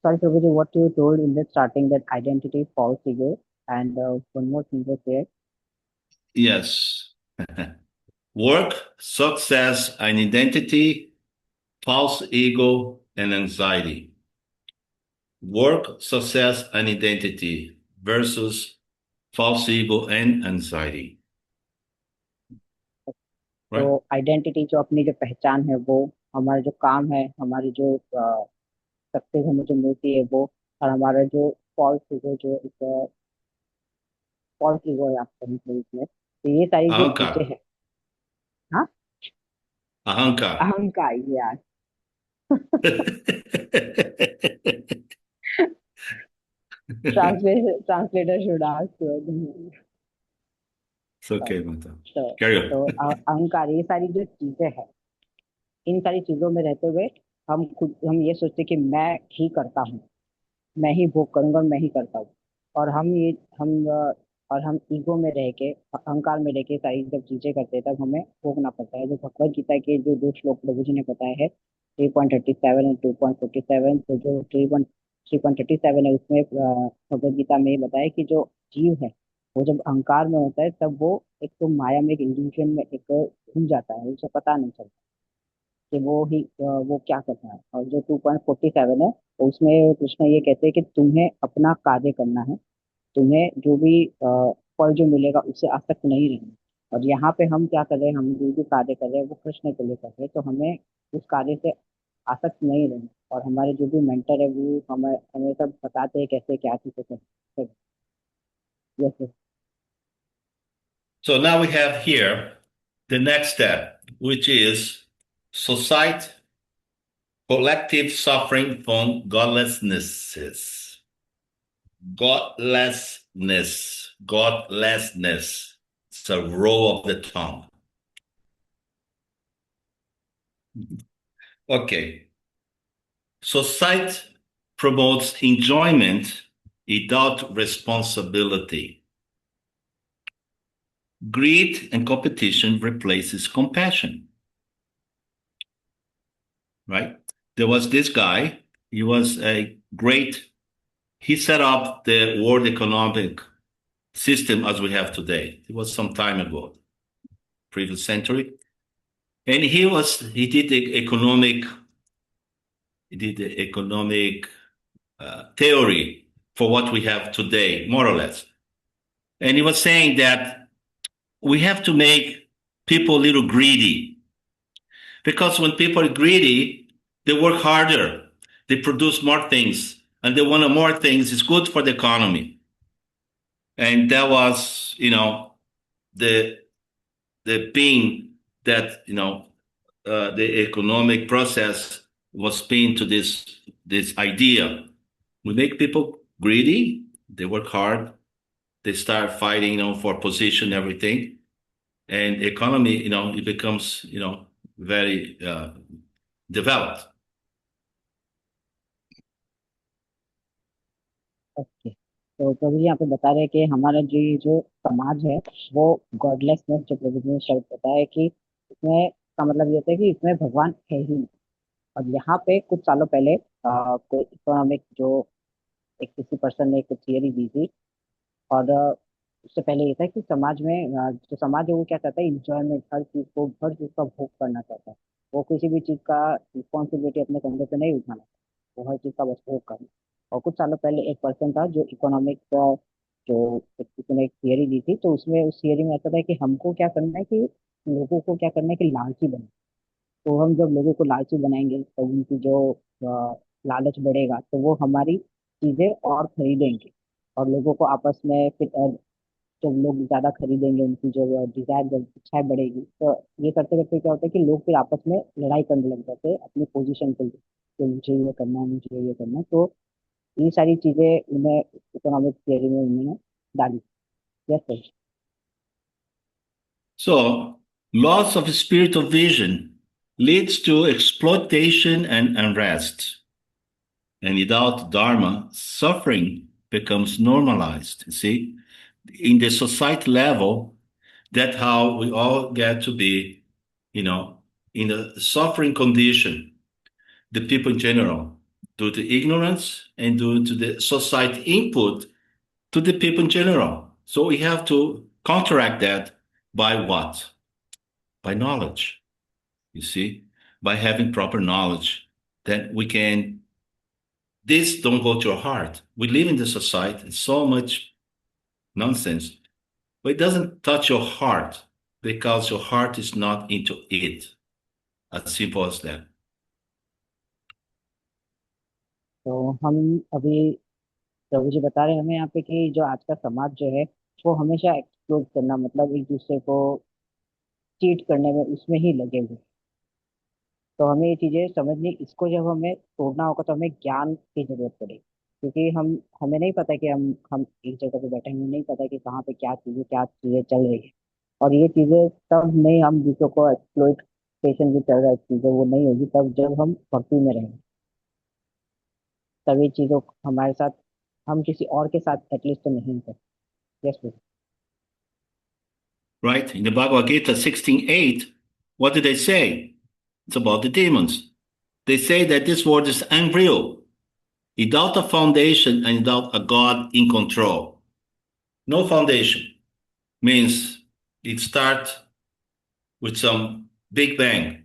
sorry Prabhu ji, what you told in the starting that identity false ego and one more thing was there.
Yes. Work, success, and identity, false ego, and anxiety. Work, success, and identity versus false ego and anxiety.
तो
Right?
Identity जो अपनी जो पहचान है वो हमारा जो काम है, हमारी जो सक्सेस हमें जो मिलती है वो, और हमारा जो फॉल्स ईगो जो एक फॉल्स ईगो है आप कहीं पे इसमें, तो ये सारी जो चीजें
Ahankar.
हैं। हाँ,
Ahankar.
अहंकार यार। Translator should ask.
It's okay, Mata.
तो
Carry on.
अहंकार, ये सारी जो चीजें हैं, इन सारी चीजों में रहते हुए हम ये सोचते कि मैं ही करता हूँ, मैं ही भोग करूंगा और मैं ही करता हूँ। और और हम ईगो में रह के, अहंकार में रह के सारी जब चीजें करते हैं तब हमें भोगना पड़ता है। जो भगवत गीता के जो दो श्लोक प्रभु जी ने बताए हैं, 3.37 और 2.47, तो जो 3.37 है उसमें भगवत गीता में ये बताया कि जो जीव है वो जब अहंकार में होता है तब वो एक तो माया में, एक इल्यूजन में एक घूम जाता है, उसे पता नहीं चलता कि वो क्या करना है। और जो 2.47 है तो उसमें कृष्ण ये कहते हैं कि तुम्हें अपना कार्य करना है, तुम्हें जो भी फल जो मिलेगा उससे आसक्त नहीं रहना। और यहाँ पे हम क्या कर रहे हैं, हम जो भी कार्य कर रहे हैं वो कृष्ण के लिए कर रहे हैं, तो हमें उस कार्य से आसक्त नहीं रहना। और हमारे जो भी मेंटर है वो हमें हमें सब बताते हैं कैसे क्या चीजें कर। Yes.
So now we have here the next step, which is society, collective suffering from godlessnesses. Godlessness. Godlessness. It's a roll of the tongue. Okay. Society promotes enjoyment without responsibility. Greed and competition replaces compassion. Right? There was this guy, he was he set up the world economic system as we have today. It was some time ago, previous century. And he did the economic theory for what we have today, more or less. And he was saying that we have to make people a little greedy, because when people are greedy, they work harder, they produce more things, and they want more things. It's good for the economy. And that was, the being that, the economic process was pinned to this idea. We make people greedy, they work hard, they start fighting, for position, everything. And economy, it becomes, very developed.
Okay, तो प्रभु जी यहाँ पे बता रहे हैं कि हमारा जो समाज है वो गॉडलेसनेस, जो प्रभु जी ने शब्द बताया है कि इसमें का मतलब ये होता है कि इसमें भगवान है ही नहीं। और यहाँ पे कुछ सालों पहले कोई इकोनॉमिक जो एक किसी पर्सन ने एक थियरी दी थी। और उससे पहले ये था कि समाज में जो समाज है वो क्या चाहता है, इंजॉयमेंट, हर चीज का भोग करना चाहता है। वो किसी भी चीज का रिस्पॉन्सिबिलिटी अपने कंधे पे नहीं उठाना, वो हर चीज का बस भोग करना। और कुछ सालों पहले एक पर्सन था जो इकोनॉमिक जो किसी ने एक थियरी दी थी, तो उसमें उस थियरी में ऐसा था कि हमको क्या करना है कि लोगों को क्या करना है कि लालची बने। तो हम जब लोगों को लालची बनाएंगे तो उनकी जो लालच बढ़ेगा तो वो हमारी चीजें और खरीदेंगे। और लोगों को आपस में फिर जब लोग ज्यादा खरीदेंगे, उनकी जो डिजायर, जब इच्छाएं बढ़ेगी, तो ये करते करते क्या होता है कि लोग फिर आपस में लड़ाई करने लग जाते हैं अपनी पोजीशन के लिए कि मुझे ये करना है, मुझे ये करना है। तो ये सारी चीजें उन्हें इकोनॉमिक थियरी में उन्होंने डाली। Yes.
So, loss of spiritual vision leads to exploitation and unrest. And without Dharma, suffering becomes normalized. You see, in the society level, that's how we all get to be, in a suffering condition, the people in general, due to ignorance and due to the society input to the people in general. So we have to counteract that by what? By knowledge, you see, by having proper knowledge that we can, this don't go to your heart. We live in the society, it's so much nonsense, but it doesn't touch your heart because your heart is not into it. As simple as that.
तो हम अभी प्रभु जी बता रहे हैं हमें यहाँ पे कि जो आज का समाज जो है वो हमेशा एक्सप्लोर करना मतलब एक दूसरे को चीट करने में उसमें ही लगे हुए हैं। तो हमें ये चीजें समझनी इसको जब हमें तोड़ना होगा तो हमें ज्ञान की जरूरत पड़ेगी क्योंकि हम हमें नहीं पता कि हम एक जगह पे बैठे हैं, हमें नहीं पता कि कहाँ पे क्या चीजें चल रही है। और ये चीजें तब नहीं, हम दूसरों को एक्सप्लोइटेशन जो चल रहा है चीजें वो नहीं होगी तब जब हम भक्ति में रहेंगे। तभी चीजों हमारे साथ हम किसी और के साथ एटलीस्ट तो नहीं करते। Yes.
Right? In the Bhagavad Gita 16:8, what do they say? It's about the demons. They say that this world is unreal, without a foundation and without a God in control. No foundation means it starts with some Big Bang.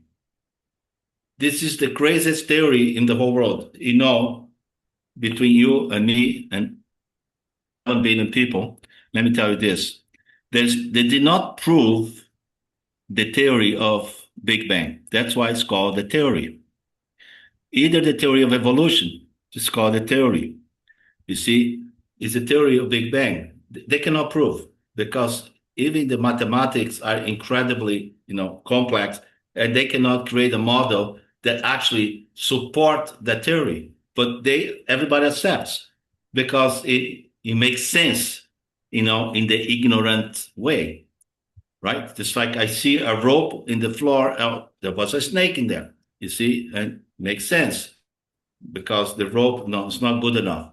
This is the craziest theory in the whole world. You know, between you and me and 1 billion people, let me tell you this. They did not prove the theory of Big Bang. That's why it's called the theory. Either the theory of evolution, it's called the theory. You see, it's the theory of Big Bang. They cannot prove because even the mathematics are incredibly, complex, and they cannot create a model that actually support the theory. But everybody accepts because it makes sense, in the ignorant way, right? Just like I see a rope in the floor, there was a snake in there, you see, and makes sense because the rope, no, it's not good enough.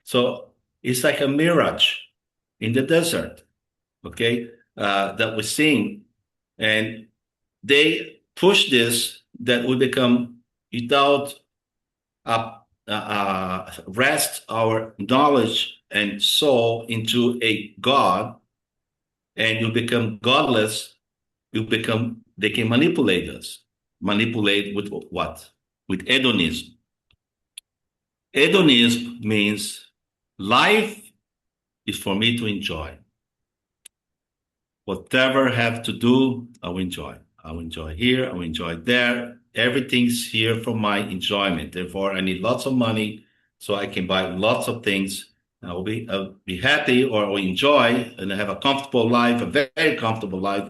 So it's like a mirage in the desert, okay, that we're seeing. And they push this that we become without rest our knowledge and soul into a God, and you become godless, they can manipulate us. Manipulate with what? With hedonism. Hedonism means life is for me to enjoy. Whatever I have to do, I will enjoy. I will enjoy here, I will enjoy there. Everything's here for my enjoyment. Therefore, I need lots of money so I can buy lots of things. I'll be happy or I'll enjoy and have a comfortable life, a very, very comfortable life,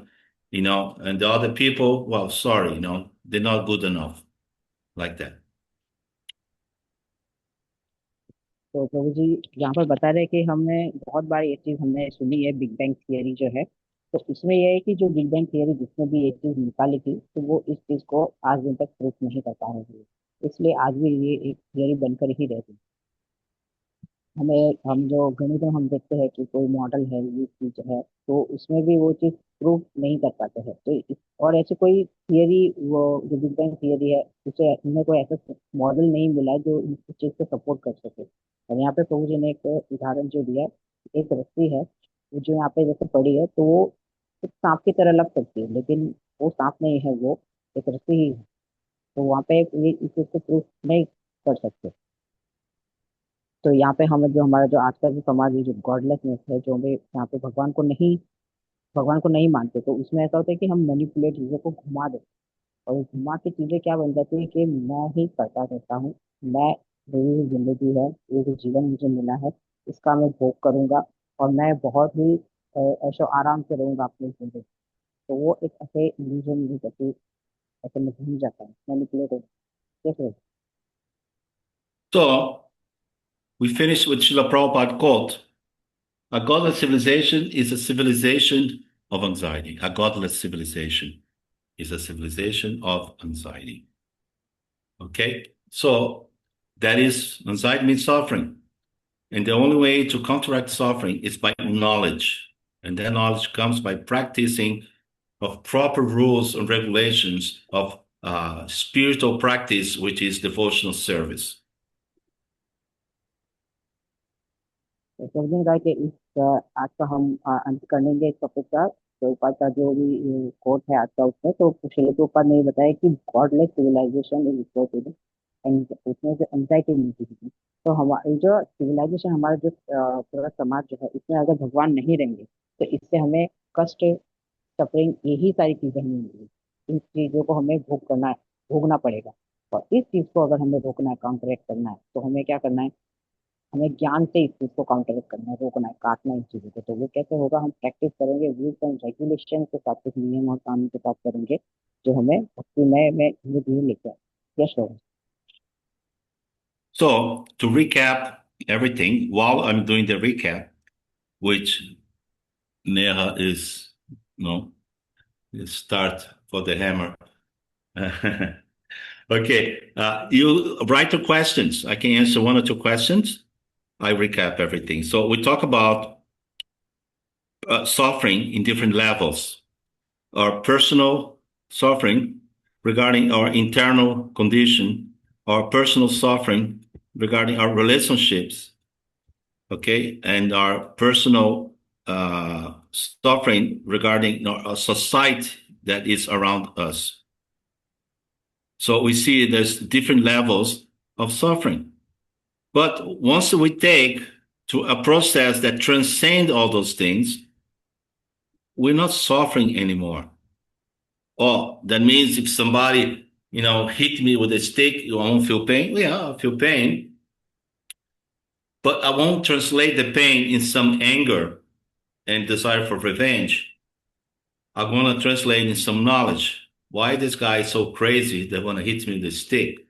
and the other people, well, sorry, they're not good enough like that.
तो प्रभु जी यहाँ पर बता रहे हैं कि हमने बहुत बार ये चीज हमने सुनी है, बिग बैंग थियरी जो है। तो इसमें यह है कि जो बिग बैंग थियरी जिसने भी ये चीज निकाली थी तो वो इस चीज को आज दिन तक प्रूफ नहीं कर पा रहे थे, इसलिए आज भी ये एक थियरी बनकर ही रहती है। हम जो गणित में हम देखते हैं कि कोई मॉडल है, ये चीज है, तो उसमें भी वो चीज प्रूफ नहीं कर पाते हैं। तो और ऐसे कोई थियरी, वो जो बिग बैंग थियरी है, उसे उन्हें कोई ऐसा मॉडल नहीं मिला है जो इस चीज को सपोर्ट कर सके। और यहाँ पे प्रभु जी ने एक उदाहरण जो दिया है, एक रस्सी है वो जो यहाँ पे जैसे पड़ी है तो वो एक सांप की तरह लग सकती है, लेकिन वो सांप नहीं है, वो एक रस्सी ही है। तो वहाँ पे ये इस चीज को प्रूफ नहीं कर सकते। तो यहाँ पे हमारा जो आज का जो समाज है, जो गॉडलेसनेस है, जो हमें यहाँ पे भगवान को नहीं मानते, तो उसमें ऐसा होता है कि हम मैनिपुलेट चीजों को घुमा देते हैं। और घुमा के चीजें क्या बन जाती है कि मैं ही करता रहता हूँ, मैं, मेरी जिंदगी है, ये जो जीवन मुझे मिला है इसका मैं भोग करूंगा और मैं बहुत ही ऐशो आराम से रहूंगा अपनी जिंदगी। तो वो एक ऐसे इल्यूजन में जैसे ऐसे में घूम जाता है, मैनिपुलेट कैसे।
So we finish with Srila Prabhupada quote: a godless civilization is a civilization of anxiety. A godless civilization is a civilization of anxiety. Okay? So that is, anxiety means suffering. And the only way to counteract suffering is by knowledge. And that knowledge comes by practicing of proper rules and regulations of spiritual practice, which is devotional service.
तो समझने का कि इस आज का हम अंत करेंगे इस टॉपिक का। तो ऊपर का जो भी कोट है आज का उसमें, तो श्रील के ऊपर ने बताया कि godless civilization is equal to उसमें जो एंजाइटी मिलती है। तो हमारी जो सिविलाइजेशन, हमारा जो पूरा समाज जो है, इसमें अगर भगवान नहीं रहेंगे तो इससे हमें कष्ट, सफरिंग, यही सारी चीजें हमें मिलेंगी। इन चीजों को हमें भोगना पड़ेगा। और इस चीज को अगर हमें रोकना है, काउंटरएक्ट करना है, तो हमें क्या करना है? हमें ज्ञान से इस चीज को काउंटरएक्ट करना है, रोकना है, काटना है इस चीजों को। तो वो कैसे होगा? हम प्रैक्टिस करेंगे, रूल्स एंड रेगुलेशन के साथ, कुछ नियम और कानून के साथ करेंगे, जो हमें भक्तिमय में धीरे धीरे लेकर आए। Yes sir.
So to recap everything, while I'm doing the recap, which Neha is, start for the hammer. Okay, you write the questions. I can answer one or two questions. I recap everything. So we talk about suffering in different levels. Our personal suffering regarding our internal condition, our personal suffering regarding our relationships, okay, and our personal suffering regarding our society that is around us. So we see there's different levels of suffering. But once we take to a process that transcends all those things, we're not suffering anymore. Oh, that means if somebody, hit me with a stick, I won't feel pain. Yeah, I feel pain. But I won't translate the pain in some anger and desire for revenge. I'm going to translate in some knowledge. Why this guy is so crazy that want to hit me with a stick?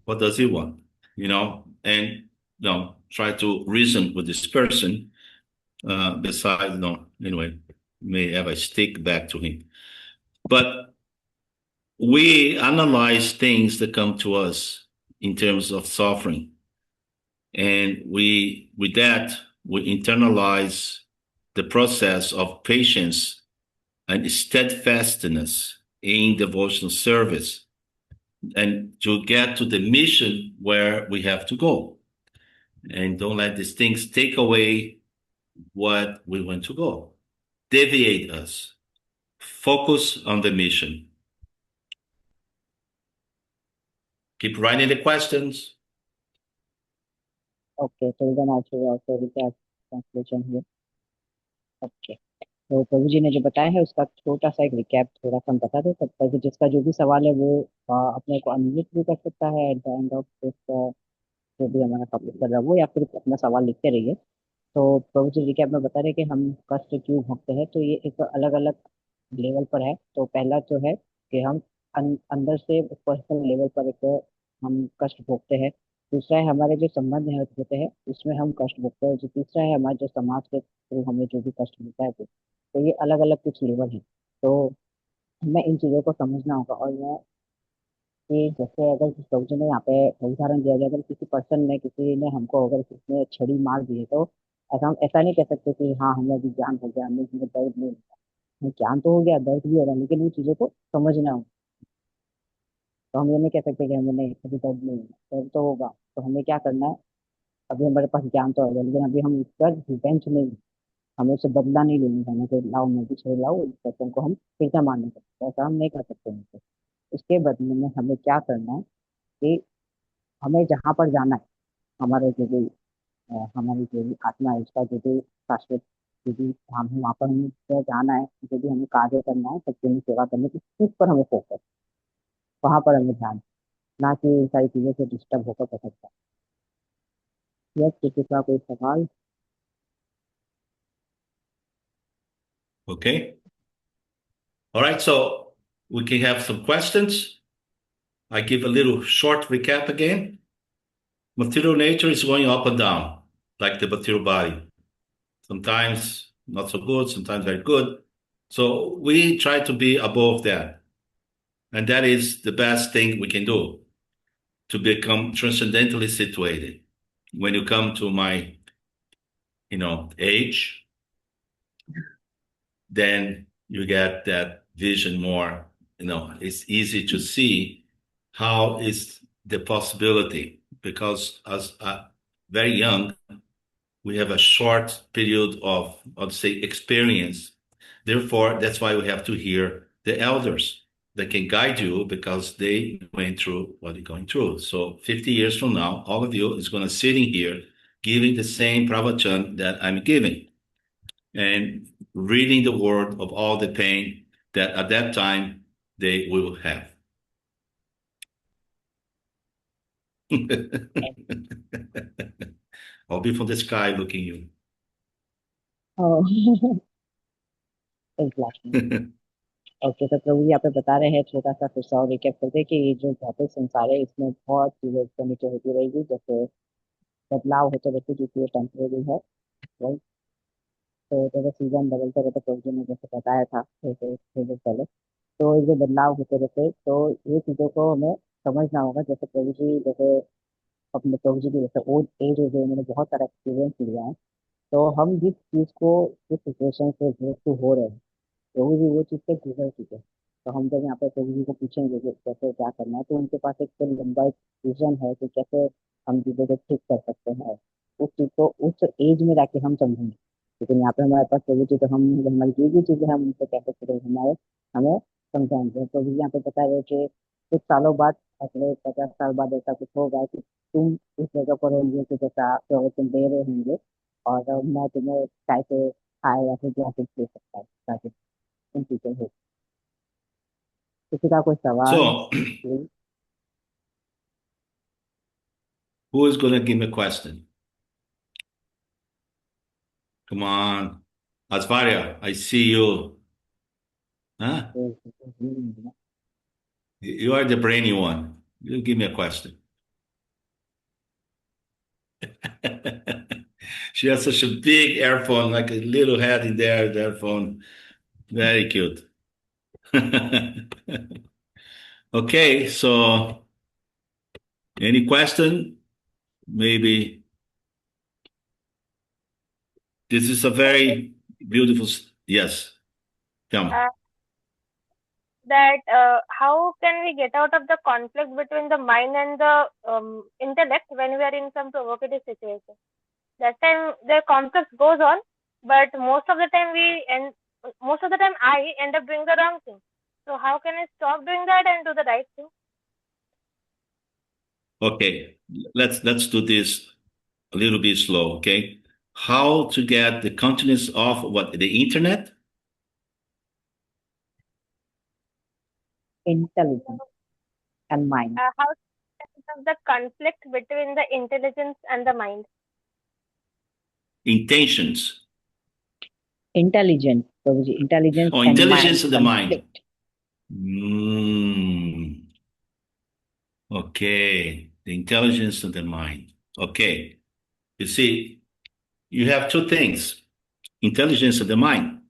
What does he want? And try to reason with this person. Besides, anyway, may have a stick back to him. But we analyze things that come to us in terms of suffering. And with that, we internalize the process of patience and steadfastness in devotional service, and to get to the mission where we have to go. And don't let these things take away what we want to go, deviate us, focus on the mission. Keep writing the questions.
Okay, so then I should also recap translation here. Okay. तो प्रभु जी ने जो बताया है उसका छोटा सा एक recap थोड़ा सा हम बता दें, तब तक जिसका जो भी सवाल है वो अपने को अनम्यूट भी कर सकता है at the end of this, जो भी हमारा टॉपिक कर रहा है वो, या फिर अपना सवाल लिखते रहिए। तो प्रभु जी रिकैप में बता रहे कि हम कष्ट क्यों भोगते हैं। तो ये एक अलग अलग लेवल पर है। तो पहला जो है कि हम अंदर से पर्सनल लेवल पर एक हम कष्ट भोगते हैं। दूसरा है हमारे जो संबंध है होते हैं उसमें हम कष्ट भोगते हैं। जो तीसरा है हमारे जो समाज के थ्रू हमें जो भी कष्ट मिलता है। तो ये अलग अलग कुछ लेवल है। तो हमें इन चीज़ों को समझना होगा। और मैं कि जैसे अगर प्रभु जी ने यहाँ पे उदाहरण दिया गया, अगर किसी पर्सन ने, किसी ने हमको अगर किसी ने छड़ी मार दी है, तो ऐसा हम ऐसा नहीं कह सकते कि हाँ हमें अभी ज्ञान हो गया, हमें इसमें दर्द नहीं होगा। हमें ज्ञान तो हो गया, दर्द भी हो रहा है, लेकिन उन चीज़ों को समझना होगा। तो हम ये नहीं कह सकते कि हमें नहीं, अभी दर्द नहीं होगा, दर्द तो होगा। तो हमें क्या करना है? अभी हमारे पास ज्ञान तो हो गया, लेकिन अभी हम इस पर रिवेंज नहीं, हमें उससे बदला नहीं लेना है। हमें कि लाओ मैं भी छड़ी लाओ, इस पर्सन को हम फिर से मारने सकते, ऐसा हम नहीं कर सकते उनसे। उसके बदले में हमें क्या करना है कि हमें जहाँ पर जाना है, हमारे जो भी हमारी जो भी आत्मा है, उसका जो भी शाश्वत जो भी धाम है, वहाँ पर हमें जाना है, जो भी हमें कार्य करना है, सबकी हमें सेवा करनी है, उस पर हमें फोकस, वहाँ पर हमें ध्यान, ना कि इन सारी चीज़ों से डिस्टर्ब होकर कर सकता है। यस, किसी का कोई सवाल?
Okay. All right. So we can have some questions. I give a little short recap again. Material nature is going up and down, like the material body. Sometimes not so good, sometimes very good. So we try to be above that. And that is the best thing we can do, to become transcendently situated. When you come to my, age, then you get that vision more, it's easy to see how is the possibility, because as very young, we have a short period of, I'd say, experience. Therefore, that's why we have to hear the elders that can guide you, because they went through what you're going through. So 50 years from now, all of you is going to sitting here giving the same pravachan that I'm giving, and reading the word of all the pain that at that time they will have. I'll be from the sky looking you.
Oh, exactly. Okay, तो प्रभु यहाँ पे बता रहे हैं, छोटा सा फिर से और रिकैप कर दे कि ये जो भौतिक संसार है इसमें बहुत चीजें ऊपर नीचे होती रहेगी, जैसे बदलाव होते रहते, क्योंकि ये टेम्परेरी है, राइट। तो जैसे सीजन बदलते रहते, प्रभु जी ने जैसे बताया था जैसे थोड़ी देर पहले, तो ये जो बदलाव होते रहते, तो ये चीजों को हमें समझना होगा। जैसे प्रभु जी, जैसे अपने प्रभु जी की जैसे ओल्ड एज हो गई, उन्होंने बहुत सारा एक्सपीरियंस लिया है, तो हम जिस चीज को, जिस सिचुएशन से हो रहे हैं, प्रभु जी वो चीज से गुजर चुके हैं। तो हम जब यहाँ पे प्रभु जी को पूछेंगे कि कैसे क्या करना है, तो उनके पास एक तो लंबा एक विजन है कि कैसे हम चीजों को ठीक कर सकते हैं। उस चीज को उस एज में जाके हम समझेंगे, लेकिन यहाँ पे हमारे पास प्रभु जी, तो हम हमारी जो भी चीजें हम उनसे कैसे करें, हमारे हमें समझाएंगे। प्रभु जी यहाँ पे बता रहे कि कुछ सालों बाद, अगले 50 साल बाद ऐसा कुछ होगा कि तुम इस जगह पर होंगे कि जैसा प्रवचन दे रहे होंगे, और मैं तुम्हें चाय पे खाए या फिर ग्लासेस दे सकता है, ताकि तुम पीते हो। किसी का कोई सवाल?
So, who is going to give me a question? Come on. Asvarya, I see you. Huh? You are the brainy one. You give me a question. She has such a big earphone, like a little head in there, the earphone. Very cute. Okay, so any question? Maybe this is a very beautiful. Yes, tell me.
That how can we get out of the conflict between the mind and the intellect when we are in some provocative situation? That time the conflict goes on, but most of the time I end up doing the wrong thing. So how can I stop doing that and do the right thing?
Okay, let's do this a little bit slow. Okay, how to get the continuous of what, the internet?
Intelligence and mind.
How to get out of the conflict between the intelligence and the mind?
Intentions.
Intelligence, Prabhu ji, intelligence
Oh,
and
intelligence
mind
of the mind.
conflict.
Okay, the intelligence of the mind. Okay, you see, you have two things. Intelligence of the mind.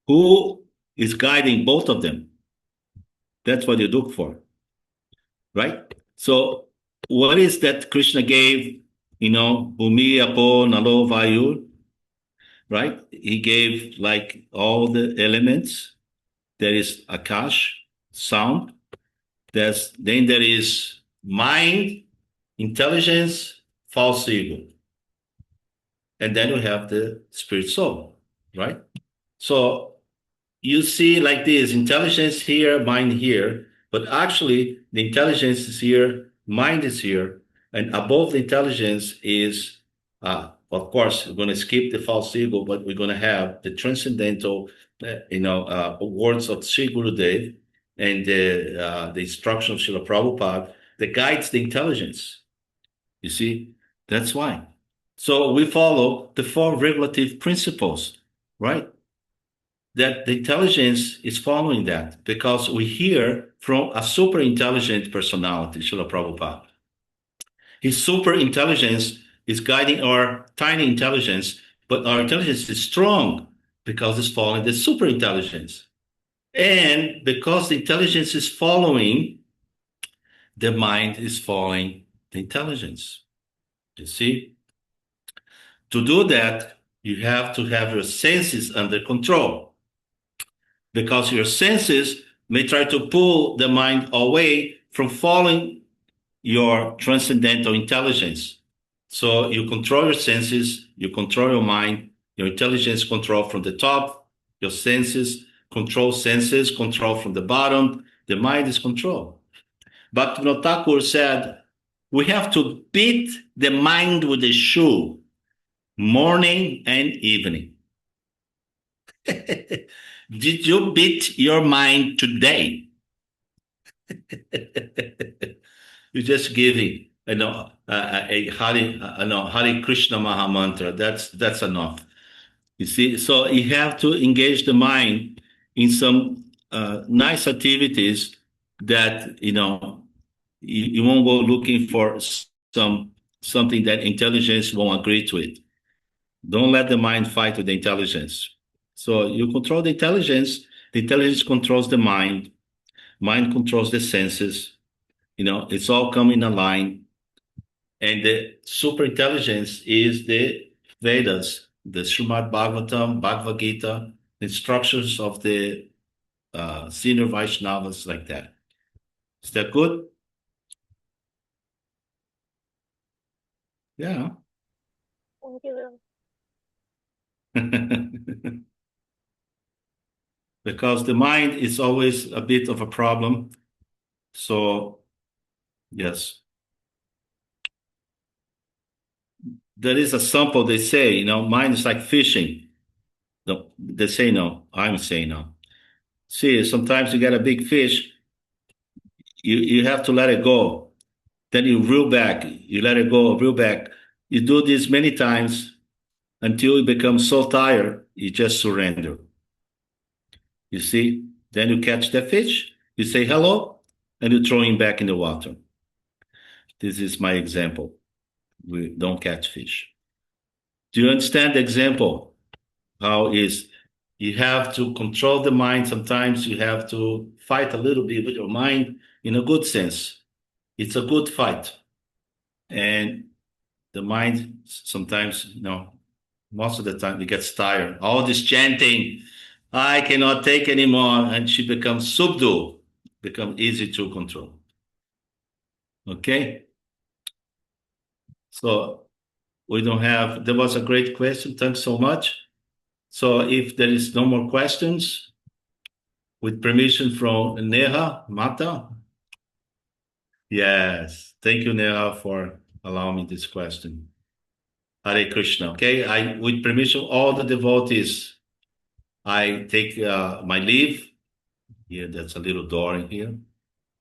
Who is guiding both of them? That's what you look for, right? So what is that Krishna gave, Bhumi, Apo, Nalo, Vayu, right? He gave like all the elements. There is Akash, sound. Then there is mind, intelligence, false ego. And then we have the spirit soul, right? So you see like this, intelligence here, mind here, but actually the intelligence is here, mind is here, and above the intelligence is, of course, we're going to skip the false ego, but we're going to have the transcendental, words of Sri Gurudev and the instruction of Srila Prabhupada that guides the intelligence. You see, that's why. So we follow the four regulative principles, right? That the intelligence is following that because we hear from a super intelligent personality, Srila Prabhupada. His super intelligence is guiding our tiny intelligence, but our intelligence is strong because it's following the super intelligence. And because the intelligence is following, the mind is following the intelligence. You see? To do that, you have to have your senses under control. because your senses may try to pull the mind away from following your transcendental intelligence. So you control your senses, you control your mind, your intelligence control from the top, your senses control from the bottom, the mind is controlled. Bhaktivinoda Thakur said, we have to beat the mind with a shoe, morning and evening. Did you beat your mind today? You're just giving, a Hare Krishna Maha Mantra. That's enough. You see, so you have to engage the mind in some nice activities that you won't go looking for something that intelligence won't agree to it. Don't let the mind fight with the intelligence. So you control the intelligence controls the mind controls the senses. It's all coming in a line. And the super intelligence is the Vedas, the Srimad Bhagavatam, Bhagavad Gita, the instructions of the senior Vaishnavas like that. Is that good? Yeah.
Thank you.
Because the mind is always a bit of a problem. So, yes. There is a sample, they say, mind is like fishing. No, they say no. I'm saying no. See, sometimes you get a big fish, you have to let it go. Then you reel back. You let it go, reel back. You do this many times until you become so tired, you just surrender. You see? Then you catch the fish, you say hello, and you throw him back in the water. This is my example. We don't catch fish. Do you understand the example? How is you have to control the mind. Sometimes you have to fight a little bit with your mind in a good sense. It's a good fight. And the mind sometimes, most of the time it gets tired. All this chanting, I cannot take anymore. And she becomes subdu, become easy to control. Okay? So there was a great question. Thanks so much. So if there is no more questions, with permission from Neha Mata. Yes. Thank you, Neha, for allowing me this question. Hare Krishna. Okay. With permission, all the devotees, I take my leave. Here, that's a little door in here.